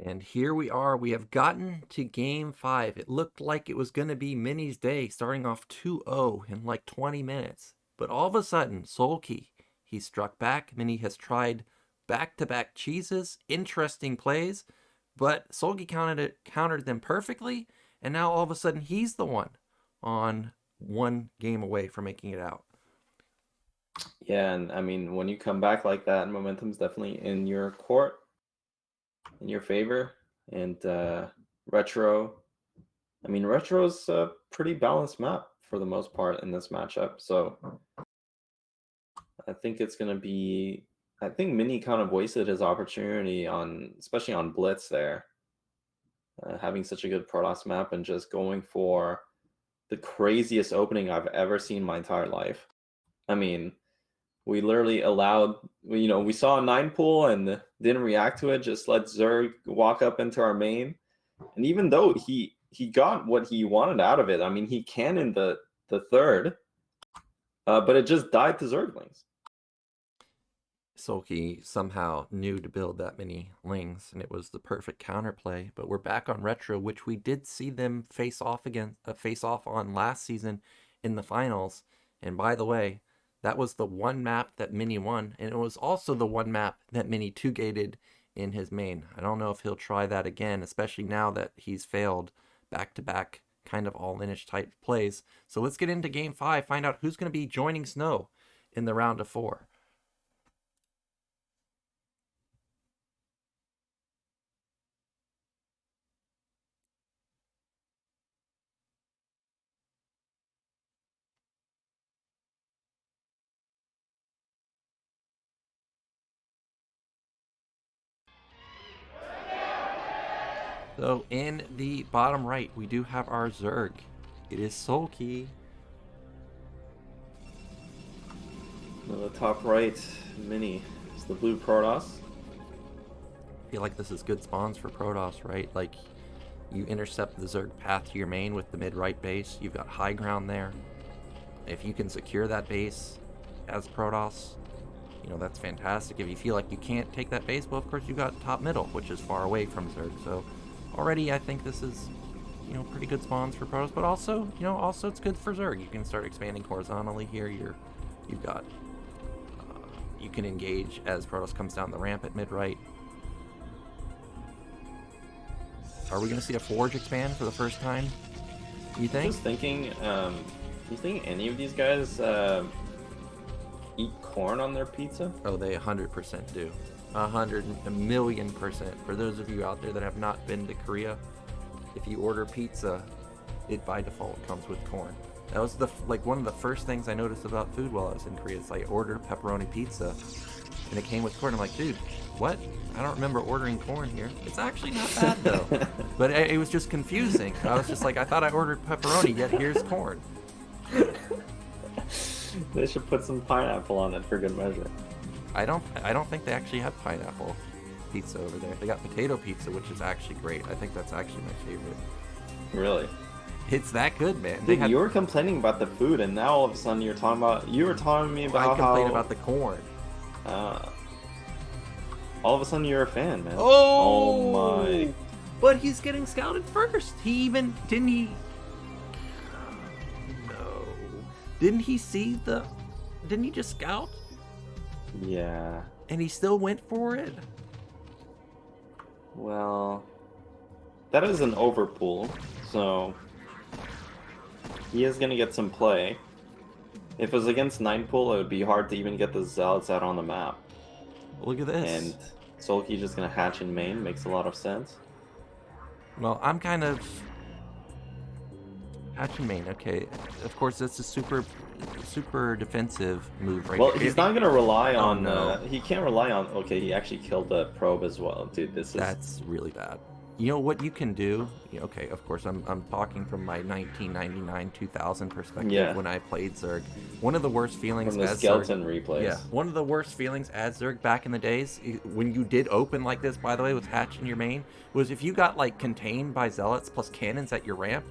And here we are. We have gotten to game 5. It looked like it was going to be Mini's day, starting off 2-0 in like 20 minutes. But all of a sudden, Soulkey, he struck back. Mini has tried back-to-back cheeses, interesting plays, but Soulkey countered them perfectly, and now all of a sudden he's the one on 1 game away from making it out. Yeah, and when you come back like that, momentum's definitely in your court, in your favor. And Retro, Retro's a pretty balanced map for the most part in this matchup. So I think it's going to be, I think Mini kind of wasted his opportunity especially on Blitz there. Having such a good Protoss map and just going for the craziest opening I've ever seen my entire life. We literally allowed, you know, we saw a 9 pull and didn't react to it, just let Zerg walk up into our main. And even though he got what he wanted out of it, I mean, he cannoned the third, but it just died to Zerglings. Soulkey somehow knew to build that many lings, and it was the perfect counterplay. But we're back on retro, which we did see them face off on last season in the finals. And by the way, that was the one map that Mini won, and it was also the one map that Mini two-gated in his main. I don't know if he'll try that again, especially now that he's failed back-to-back kind of all-inish type plays. So let's get into Game 5, find out who's going to be joining Snow in the round of 4. So in the bottom right, we do have our Zerg. It is Soulkey. The top right Mini is the blue Protoss. I feel like this is good spawns for Protoss, right? Like, you intercept the Zerg path to your main with the mid-right base. You've got high ground there. If you can secure that base as Protoss, you know, that's fantastic. If you feel like you can't take that base, well, of course, you've got top middle, which is far away from Zerg. So already I think this is, you know, pretty good spawns for Protoss, but also, you know, also it's good for Zerg. You can start expanding horizontally here. You've got, you can engage as Protoss comes down the ramp at mid-right. Are we going to see a Forge expand for the first time, you think? Just thinking, you think any of these guys eat corn on their pizza? Oh, they 100% do. 100,000,000%. For those of you out there that have not been to Korea, if you order pizza, it by default comes with corn. That was one of the first things I noticed about food while I was in Korea. Is I ordered a pepperoni pizza, and it came with corn. I'm like, dude, what? I don't remember ordering corn here. It's actually not bad though. But it was just confusing. I was just like, I thought I ordered pepperoni, yet here's corn. They should put some pineapple on it for good measure. I don't think they actually have pineapple pizza over there. They got potato pizza, which is actually great. I think that's actually my favorite. Really? It's that good, man. Dude, you were complaining about the food, and now all of a sudden you were telling me about I complained about the corn. All of a sudden you're a fan, man. Oh my! But he's getting scouted first. Didn't he? No. Didn't he Didn't he just scout? Yeah. And he still went for it? Well, that is an overpool, so he is gonna get some play. If it was against 9 pool, it would be hard to even get the Zealots out on the map. Look at this. And Soulkey just gonna hatch in main, makes a lot of sense. Well, I'm kind of hatch in main. Okay, of course that's a super defensive move, right? Well, he's not gonna rely on. No. He can't rely on. Okay, he actually killed the probe as well, dude. That's really bad. You know what you can do? Okay, of course, I'm talking from my 1999-2000 perspective when I played Zerg. One of the worst feelings from the as skeleton Zerg, replays. Yeah, one of the worst feelings as Zerg back in the days, when you did open like this, by the way, with hatch in your main, was if you got like contained by zealots plus cannons at your ramp,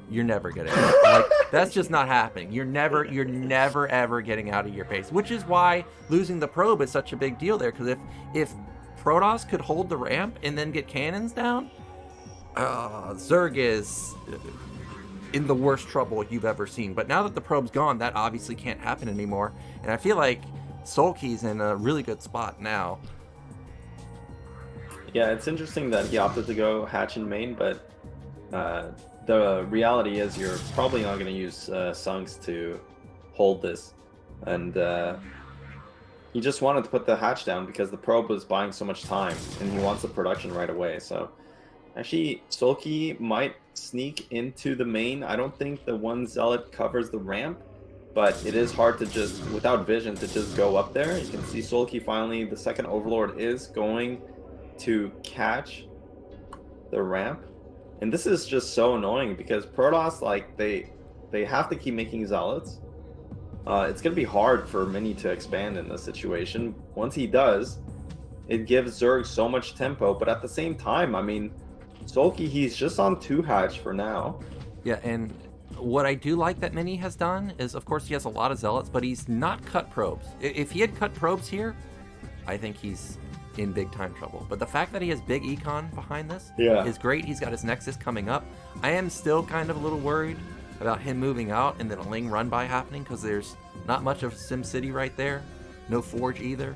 you're never gonna like, that's just not happening. You're never ever getting out of your base, which is why losing the probe is such a big deal there. Because if Protoss could hold the ramp and then get cannons down, Zerg is in the worst trouble you've ever seen. But now that the probe's gone, that obviously can't happen anymore. And I feel like Soulkey's in a really good spot now. Yeah, it's interesting that he opted to go hatch in main, but the reality is you're probably not going to use Sunks to hold this. And he just wanted to put the hatch down because the probe was buying so much time, and he wants the production right away. So actually, Soulkey might sneak into the main. I don't think the one zealot covers the ramp, but it is hard to just, without vision, to just go up there. You can see Soulkey finally, the second overlord is going to catch the ramp. And this is just so annoying because Protoss, like, they have to keep making zealots. it's going to be hard for Mini to expand in this situation. Once he does, it gives Zerg so much tempo, but at the same time, I mean, Soulkey, he's just on 2 hatch for now. Yeah, and what I do like that Mini has done is, of course, he has a lot of zealots, but he's not cut probes. If he had cut probes here, I think he's in big time trouble. But the fact that he has big econ behind this is great. He's got his Nexus coming up. I am still kind of a little worried about him moving out and then a Ling run by happening, because there's not much of SimCity right there. No Forge either.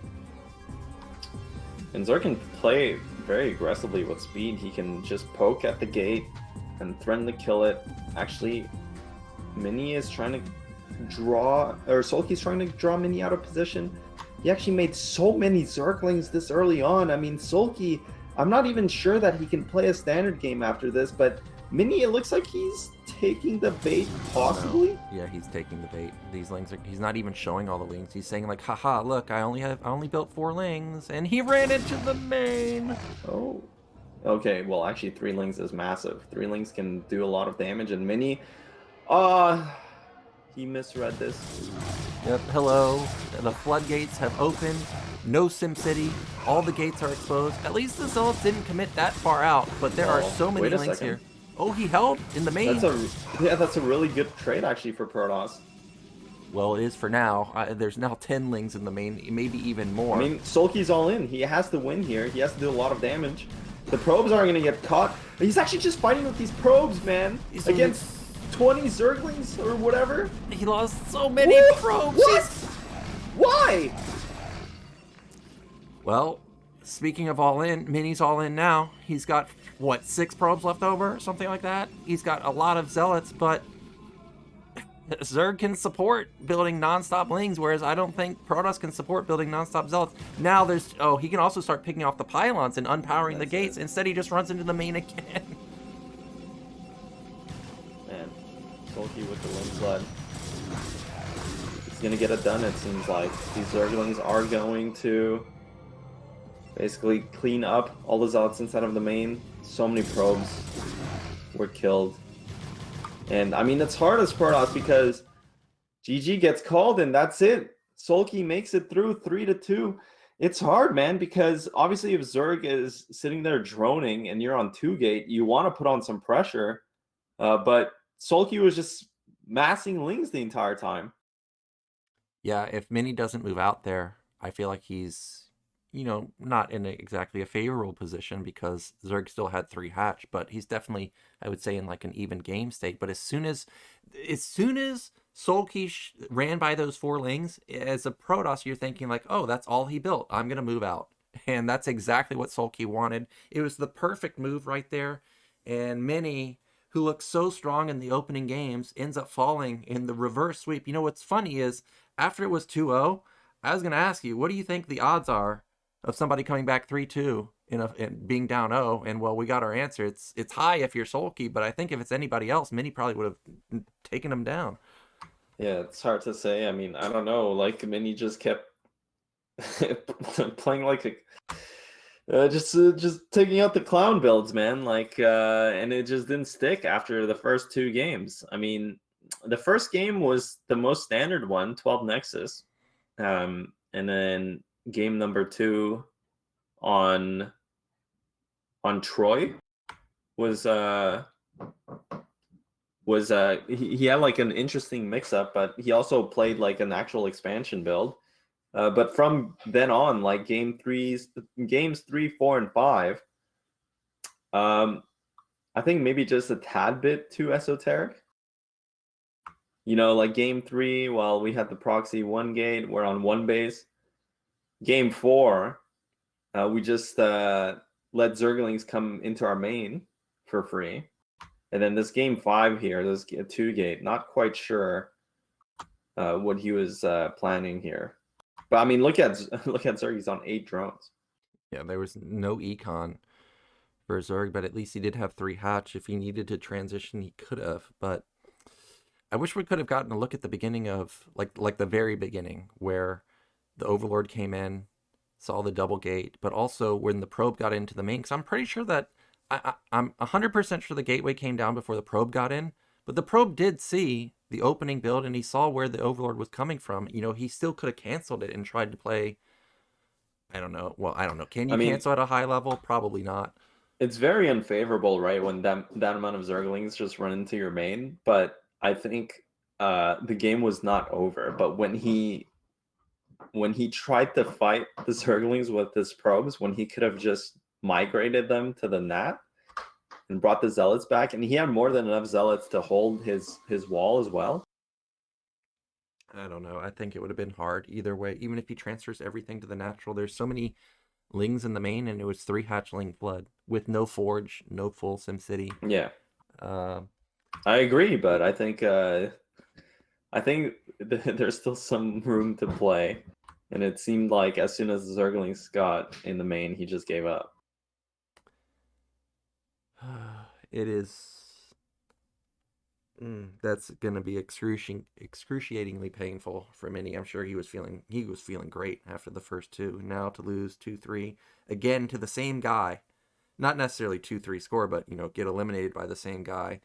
And Zerg can play very aggressively with speed. He can just poke at the gate and threaten to kill it. Actually, Mini is trying to draw, or Soulkey's trying to draw Mini out of position. He actually made so many Zerglings this early on. I mean, Soulkey, I'm not even sure that he can play a standard game after this, but Mini, it looks like he's taking the bait, possibly. No. Yeah, he's taking the bait. These lings are, he's not even showing all the wings. He's saying like, haha, look, I only built 4 lings, and he ran into the main. Oh. Okay, well, actually, 3 lings is massive. 3 lings can do a lot of damage, and Mini, he misread this. Yep, hello. The floodgates have opened. No SimCity. All the gates are exposed. At least the Zealots didn't commit that far out, but there are so many links here. Oh, he held in the main. That's a really good trade, actually, for Protoss. Well, it is for now. There's now 10 lings in the main, maybe even more. I mean, Soulkey's all in. He has to win here. He has to do a lot of damage. The probes aren't going to get caught. He's actually just fighting with these probes, man. Against 20 Zerglings or whatever. He lost so many probes. What? Why? Well, speaking of all in, Mini's all in now. He's got, what, 6 probes left over? Something like that? He's got a lot of zealots, but Zerg can support building non-stop lings, whereas I don't think Protoss can support building non-stop zealots. Now there's, he can also start picking off the pylons and unpowering the gates. Instead, he just runs into the main again. Man, Soulkey with the ling sled. He's gonna get it done, it seems like. These Zerglings are going to basically clean up all the zealots inside of the main. So many probes were killed. And I mean, it's hard as Protoss because GG gets called and that's it. Soulkey makes it through 3-2. It's hard, man, because obviously if Zerg is sitting there droning and you're on 2 gate, you want to put on some pressure. But Soulkey was just massing lings the entire time. Yeah, if Mini doesn't move out there, I feel like he's, not in exactly a favorable position because Zerg still had 3 hatch, but he's definitely, I would say, in like an even game state. But as soon as Soulkey ran by those 4 lings, as a Protoss, you're thinking like, oh, that's all he built. I'm going to move out. And that's exactly what Soulkey wanted. It was the perfect move right there. And Mini, who looked so strong in the opening games, ends up falling in the reverse sweep. What's funny is, after it was 2-0, I was going to ask you, what do you think the odds are of somebody coming back 3-2 and being down 0? And well, we got our answer. It's high if you're Soulkey, but I think if it's anybody else, Mini probably would have taken him down. Yeah, it's hard to say. I mean, I don't know. Like, Mini just kept playing like a just taking out the clown builds, man. Like, and it just didn't stick after the first 2 games. I mean, the first game was the most standard one, 12 Nexus, and then game number 2 on Troy was he had like an interesting mix-up, but he also played like an actual expansion build. But from then on, like games 3, 4, and 5, I think maybe just a tad bit too esoteric. Like game 3, while we had the proxy 1 gate, we're on 1 base. Game 4, we just let Zerglings come into our main for free. And then this game 5 here, this 2 gate, not quite sure what he was planning here. But I mean, look at Zerg, he's on 8 drones. Yeah, there was no econ for Zerg, but at least he did have 3 hatch. If he needed to transition, he could have. But I wish we could have gotten a look at the beginning of, like the very beginning, where the Overlord came in, saw the double gate, but also when the probe got into the main. Because I'm pretty sure that, I'm 100% sure the gateway came down before the probe got in, But the probe did see the opening build, and he saw where the Overlord was coming from. You know, he still could have canceled it and tried to play. I don't know. Well, I don't know. Can you cancel at a high level? Probably not. It's very unfavorable, right, when that amount of Zerglings just run into your main. But I think the game was not over. But when he tried to fight the Zerglings with his probes, when he could have just migrated them to the Nat and brought the Zealots back, and he had more than enough Zealots to hold his wall as well. I don't know. I think it would have been hard either way. Even if he transfers everything to the natural, there's so many lings in the main, and it was 3 hatchling flood with no forge, no full SimCity. Yeah, I agree, but I think there's still some room to play, and it seemed like as soon as the Zerglings got in the main, he just gave up. It is. That's gonna be excruciatingly painful for many. I'm sure he was feeling great after the first 2. Now to lose 2-3 again to the same guy, not necessarily 2-3 score, but get eliminated by the same guy.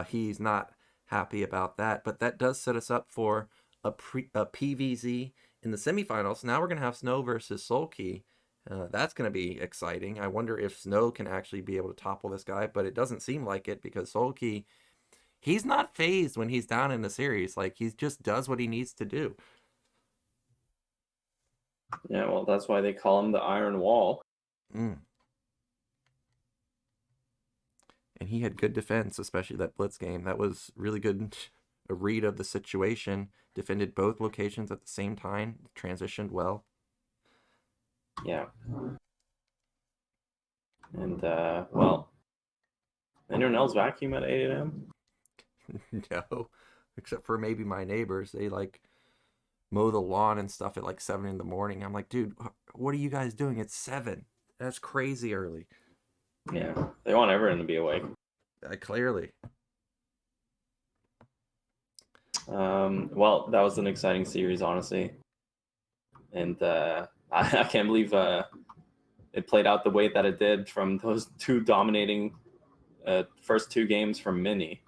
He's not happy about that. But that does set us up for a PVZ in the semifinals. Now we're gonna have Snow versus Soulkey. That's going to be exciting. I wonder if Snow can actually be able to topple this guy, but it doesn't seem like it because Soulkey, he's not phased when he's down in the series. Like, he just does what he needs to do. Yeah, well, that's why they call him the Iron Wall. And he had good defense, especially that blitz game. That was really good. A read of the situation. Defended both locations at the same time. Transitioned well. Yeah. And, well, anyone else vacuum at 8 a.m.? No, except for maybe my neighbors. They, mow the lawn and stuff at, 7 in the morning. I'm like, dude, what are you guys doing? It's 7. That's crazy early. Yeah, they want everyone to be awake. Clearly. Well, that was an exciting series, honestly. And I can't believe it played out the way that it did from those 2 dominating first 2 games from Mini.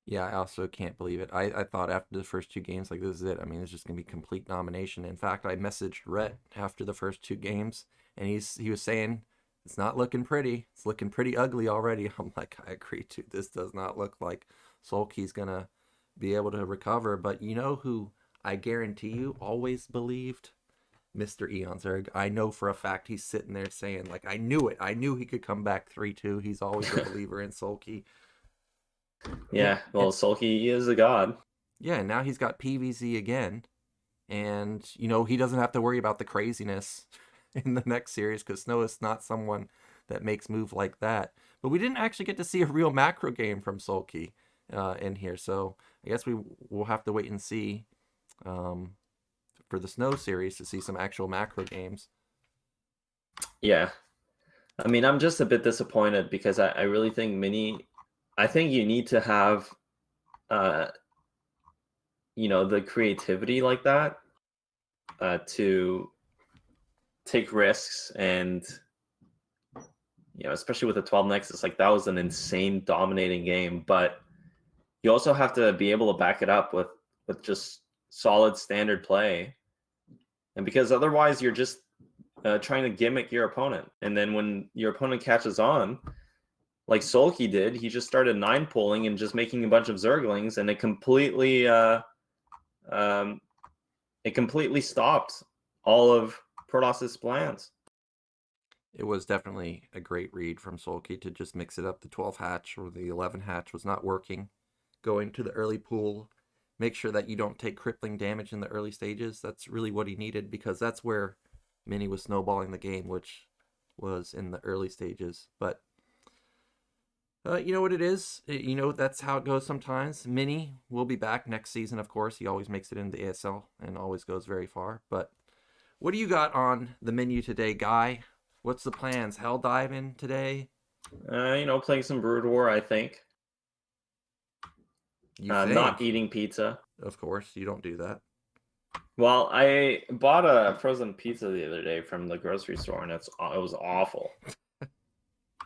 Yeah, I also can't believe it. I thought after the first 2 games, this is it. I mean, it's just going to be complete domination. In fact, I messaged Rhett after the first 2 games, and he was saying, it's not looking pretty. It's looking pretty ugly already. I'm like, I agree, too. This does not look like Soulkey's going to be able to recover. But you know who I guarantee you always believed? Mr. Eon Zerg. I know for a fact he's sitting there saying, I knew it. I knew he could come back 3-2. He's always a believer in Soulkey. Yeah, well, Soulkey is a god. Yeah, and now he's got PVZ again. And, he doesn't have to worry about the craziness in the next series because Snow is not someone that makes moves like that. But we didn't actually get to see a real macro game from Soulkey in here. So I guess we'll have to wait and see for the Snow series to see some actual macro games. Yeah. I mean, I'm just a bit disappointed because I really think Mini... I think you need to have, the creativity like that to take risks, and especially with the 12 Nexus, that was an insane dominating game. But you also have to be able to back it up with just solid standard play, and because otherwise you're just trying to gimmick your opponent, and then when your opponent catches on, like Soulkey did, he just started 9-pulling and just making a bunch of Zerglings, and it completely stopped all of Protoss's plans. It was definitely a great read from Soulkey to just mix it up. The 12 hatch or the 11 hatch was not working. Going to the early pool, make sure that you don't take crippling damage in the early stages. That's really what he needed, because that's where Mini was snowballing the game, which was in the early stages. But you know what it is? That's how it goes sometimes. Mini will be back next season, of course. He always makes it into the ASL and always goes very far. But what do you got on the menu today, Guy? What's the plans? Hell diving today? Playing some Brood War, I think. You think? Not eating pizza. Of course, you don't do that. Well, I bought a frozen pizza the other day from the grocery store, and it was awful.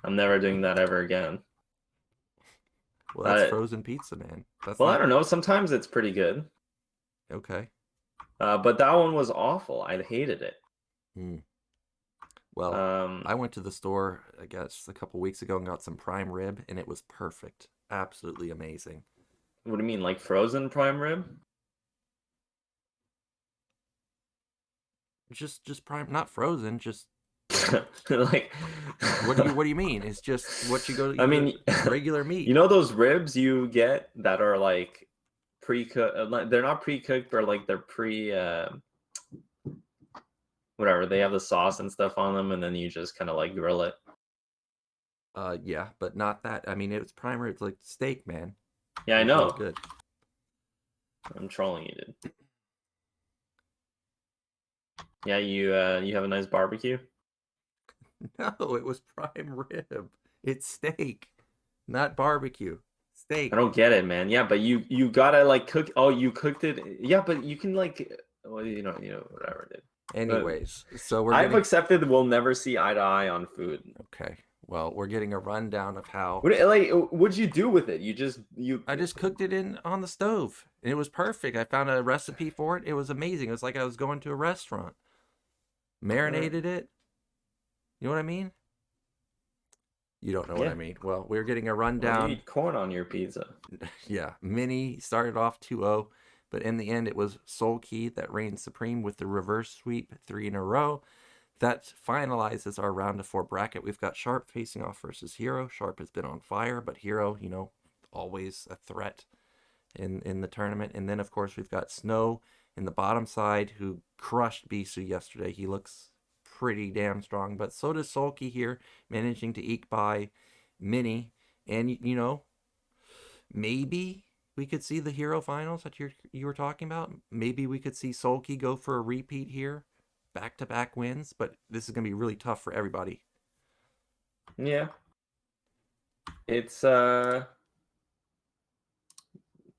I'm never doing that ever again. Well, that's frozen pizza, man. That's well, not... I don't know. Sometimes it's pretty good. Okay. But that one was awful. I hated it. Well, I went to the store, I guess, a couple weeks ago and got some prime rib, and it was perfect. Absolutely amazing. What do you mean, like frozen prime rib? Just prime, not frozen, just like what do you mean? It's just what you go to I mean, regular meat. You know those ribs you get that are like pre-cooked, they're not pre-cooked, but like they're whatever, they have the sauce and stuff on them, and then you just kind of like grill it. Yeah, but not that. I mean, it was prime rib. It's like steak, man. Yeah, I know. Really good. I'm trolling you, dude. Yeah, you have a nice barbecue? No, it was prime rib. It's steak, not barbecue. Steak. I don't get it, man. Yeah, but you gotta like cook. Oh, you cooked it. Yeah, but you can like, well, you know, whatever, dude. Anyways, so I've accepted we'll never see eye to eye on food. Okay. Well, we're getting a rundown of how. What'd you do with it? I just cooked it on the stove. And it was perfect. I found a recipe for it. It was amazing. It was like I was going to a restaurant. Marinated it. You know what I mean? You don't know what I mean. Well, we're getting a rundown. Well, you eat corn on your pizza. Yeah. Mini started off 2-0, but in the end, it was Soulkey that reigned supreme with the reverse sweep 3 in a row. That finalizes our round of 4 bracket. We've got Sharp facing off versus Hero. Sharp has been on fire, but Hero, always a threat in the tournament. And then, of course, we've got Snow in the bottom side, who crushed Bisu yesterday. He looks pretty damn strong, but so does Soulkey here, managing to eke by Mini. And, maybe we could see the Hero finals that you were talking about. Maybe we could see Soulkey go for a repeat here. Back-to-back wins, but this is going to be really tough for everybody. Yeah. It's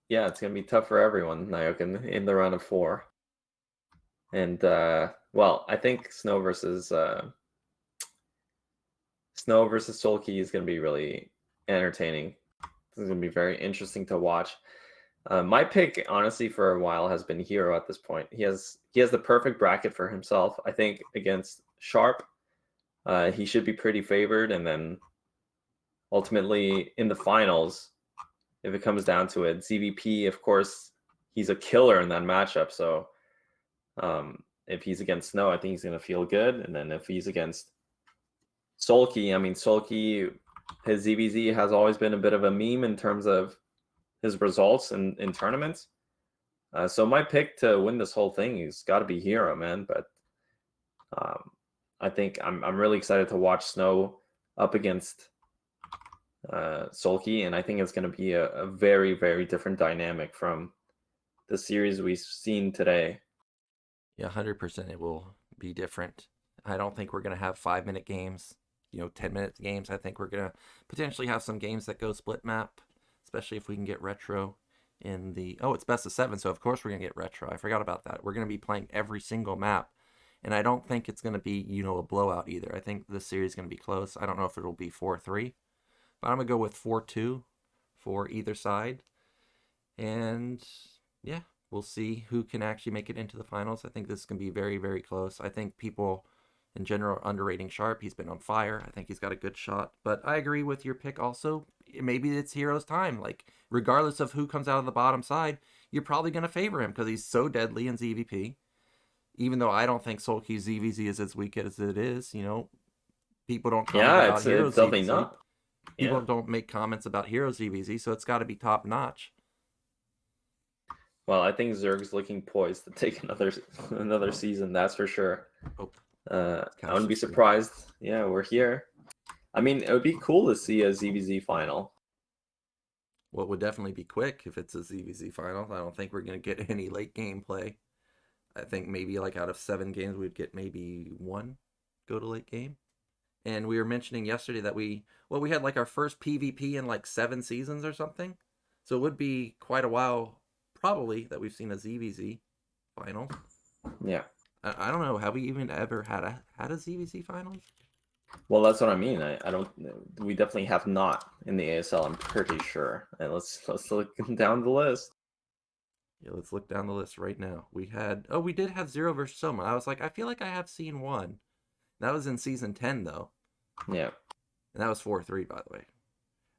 it's going to be tough for everyone, Nyoken, in the round of 4. And I think Snow versus Soulkey is going to be really entertaining. This is going to be very interesting to watch. My pick, honestly, for a while has been Hero at this point. He has the perfect bracket for himself. I think against Sharp, he should be pretty favored. And then ultimately in the finals, if it comes down to it, ZVP, of course, he's a killer in that matchup. So if he's against Snow, I think he's going to feel good. And then if he's against Soulkey, Soulkey, his ZVZ has always been a bit of a meme in terms of his results in tournaments. So my pick to win this whole thing has got to be Hero, man. But I think I'm really excited to watch Snow up against Soulkey, and I think it's going to be a very, very different dynamic from the series we've seen today. Yeah, 100% it will be different. I don't think we're going to have 5-minute games, 10-minute games. I think we're going to potentially have some games that go split map, especially if we can get retro in the... Oh, it's best of 7, so of course we're going to get retro. I forgot about that. We're going to be playing every single map, and I don't think it's going to be, a blowout either. I think this series is going to be close. I don't know if it'll be 4-3, but I'm going to go with 4-2 for either side. And, yeah, we'll see who can actually make it into the finals. I think this is going to be very, very close. I think people in general are underrating Sharp. He's been on fire. I think he's got a good shot. But I agree with your pick also. Maybe it's Hero's time. Like, regardless of who comes out of the bottom side, you're probably going to favor him because he's so deadly in ZVP. Even though I don't think Soulkey's ZVZ is as weak as it is, people don't comment about Hero's it's definitely ZVZ. not. People don't make comments about Hero's ZVZ, so it's got to be top notch. Well, I think Zerg's looking poised to take another season, that's for sure. I wouldn't be surprised. Yeah, we're here. It would be cool to see a ZVZ final. Well, it would definitely be quick if it's a ZVZ final. I don't think we're going to get any late game play. I think maybe like out of 7 games, we'd get maybe 1 go to late game. And we were mentioning yesterday that we had like our first PvP in like 7 seasons or something. So it would be quite a while, probably, that we've seen a ZVZ final. Yeah. I don't know. Have we even ever had a ZVZ finals? Well, that's what I mean. I don't. We definitely have not in the ASL. I'm pretty sure. And let's look down the list. Yeah, let's look down the list right now. We did have Zero versus Soma. I was like, I feel like I have seen one. That was in season 10 though. Yeah. And that was 4-3, by the way.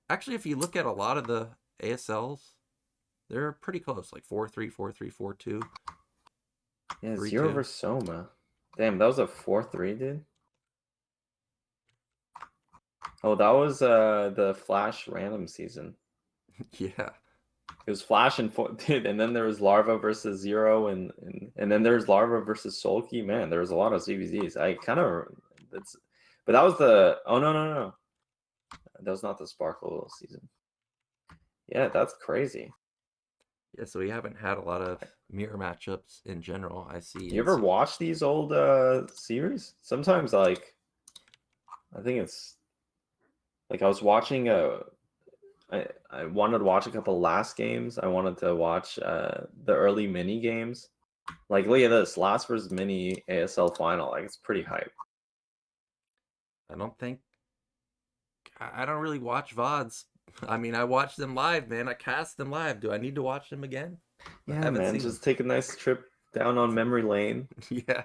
Actually, if you look at a lot of the ASLs, they're pretty close, like 4-3, 4-3, 4-2. Yeah, 3-2. Zero versus Soma. Damn, that was a 4-3, dude. Oh, that was the Flash random season. Yeah. It was Flash and dude, and then there was Larva versus Zero, and then there's Larva versus Soulkey. Man, there was a lot of CVZs. I kind of but that was the no, that was not the Sparkle season. Yeah, that's crazy. Yeah, so we haven't had a lot of mirror matchups in general. I see. You ever watch these old series? Sometimes, like, I think it's like I was watching I wanted to watch a couple last games. I wanted to watch the early mini games. Like, look at this, last versus mini ASL final. Like, it's pretty hype. I don't really watch VODs. I mean, I watch them live, man. I cast them live. Do I need to watch them again? Yeah, man, just take a nice trip down on memory lane. Yeah.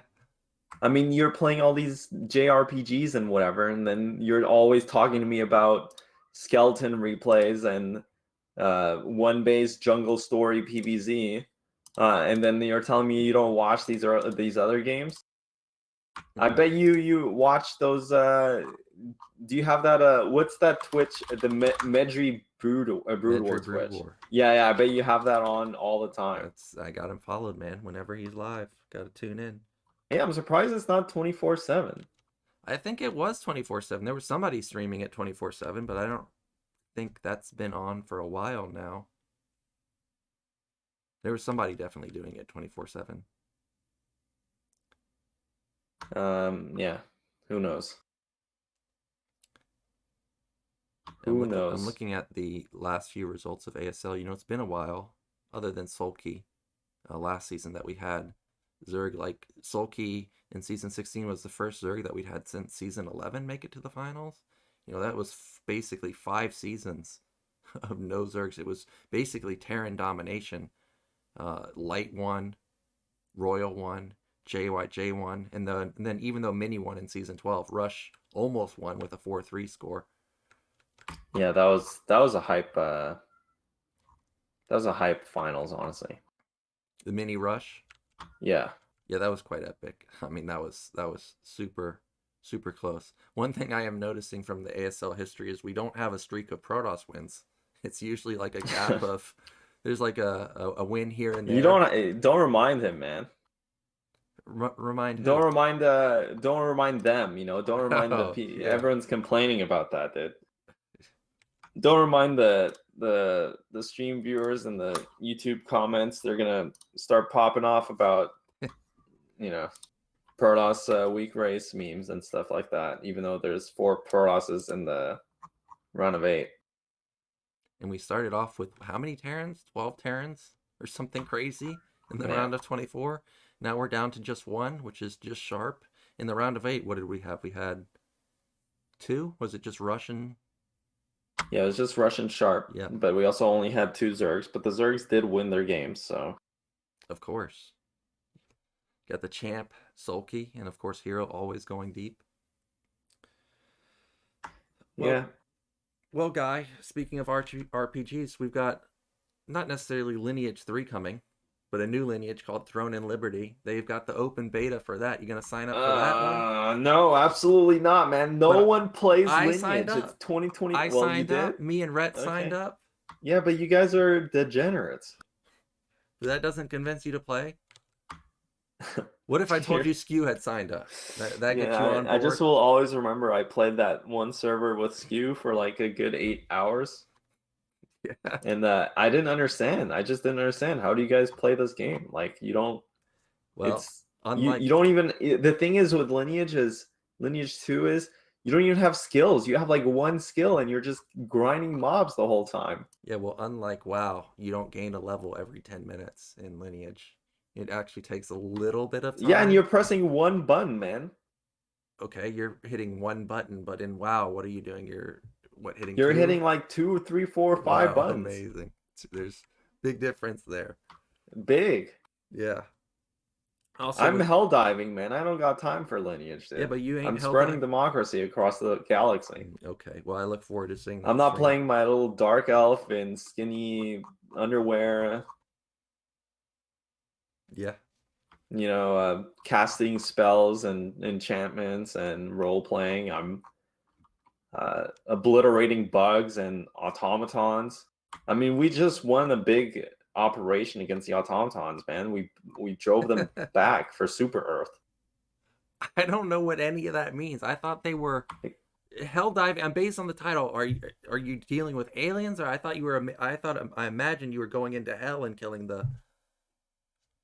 I mean, you're playing all these JRPGs and whatever, and then you're always talking to me about skeleton replays and one base jungle story PVZ, and then you're telling me you don't watch these other games. I bet you watch those. Do you have that? What's that Twitch? The Medri Brood War Twitch. War. Yeah, I bet you have that on all the time. I got him followed, man. Whenever he's live, got to tune in. Yeah, I'm surprised it's not 24/7. I think it was 24/7. There was somebody streaming it 24/7, but I don't think that's been on for a while now. There was somebody definitely doing it 24/7. Yeah, who knows? Who knows? I'm looking at the last few results of ASL. You know, it's been a while, other than Soulkey, last season that we had. Zerg, like Soulkey in season 16 was the first Zerg that we'd had since season 11 make it to the finals. You know, that was basically 5 seasons of no Zergs. It was basically Terran domination. Light won, Royal won, JYJ won, and then even though Mini won in season 12, Rush almost won with a 4-3 score. Yeah, that was a hype. That was a hype finals, honestly. The Mini Rush. Yeah. Yeah, that was quite epic. I mean, that was super close. One thing I am noticing from the ASL history is we don't have a streak of Protoss wins. It's usually like a gap of there's like a win here and there. You don't remind him, man. Remind who? Don't remind them, you know. Don't remind yeah. Everyone's complaining about that, dude. Don't remind the stream viewers and the YouTube comments. They're gonna start popping off about you know, Protoss weak race memes and stuff like that, even though there's 4 Protosses in the round of 8. And we started off with how many Terrans? 12 Terrans or something crazy in the round of 24. Now we're down to just 1, which is just sharp. In the round of 8, what did we have? We had 2? Was it just Russian? Yeah, it was just Russian sharp. Yeah. But we also only had 2 Zergs, but the Zergs did win their games, so. Of course. Got the champ, Soulkey, and of course Hero always going deep. Yeah. Well, Guy, speaking of RPGs, we've got not necessarily Lineage 3 coming, but a new lineage called Throne and Liberty. They've got the open beta for that. You gonna sign up for that one? No, absolutely not, man. No one plays Lineage. Signed up. It's 2020. I signed up. Me and Rhett signed up. Yeah, but you guys are degenerates. That doesn't convince you to play? What if I told you Skew had signed up? That gets you on board? I just will always remember I played that one server with Skew for like a good 8 hours. Yeah. And I didn't understand. I just didn't understand. How do you guys play this game? Like, you don't... Well, you don't even... The thing is with Lineage 2 is you don't even have skills. You have like 1 skill and you're just grinding mobs the whole time. Yeah, well, unlike WoW, you don't gain a level every 10 minutes in Lineage. It actually takes a little bit of time. Yeah, and you're pressing 1 button, man. Okay, you're hitting one button, but in WoW, what are you doing? You're hitting You're two? hitting like 2, 3, 4, 5 Wow, buttons. amazing. There's big difference there. Big. Yeah. Also I'm with hell diving, man. I don't got time for lineage, yeah, dude. but you ain't I'm held spreading that. democracy across the galaxy. Okay, well, I look forward to seeing I'm that not stream. playing my little dark elf in skinny underwear, Yeah. you know, casting spells and enchantments and role playing. I'm obliterating bugs and automatons. I mean, we just won a big operation against the automatons, man. We drove them back for Super Earth. I don't know what any of that means. I thought they were hell diving. I'm based on the title. Are you dealing with aliens, or I thought you were? I imagined you were going into hell and killing the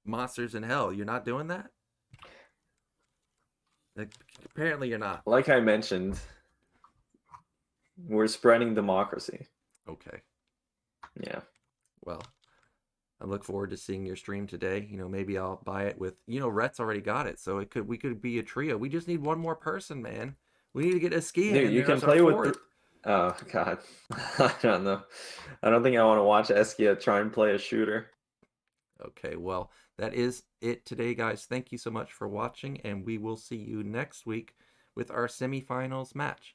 monsters in hell. You're not doing that. Like, apparently, you're not. Like I mentioned, we're spreading democracy. Okay. Yeah. Well, I look forward to seeing your stream today. You know, maybe I'll buy it with. You know, Rhett's already got it, so we could be a trio. We just need one more person, man. We need to get a skiing Dude, in you there can as our play with fourth. oh god. I don't know. I don't think I want to watch Eskia try and play a shooter. Okay, well, that is it today, guys. Thank you so much for watching, and we will see you next week with our semifinals match.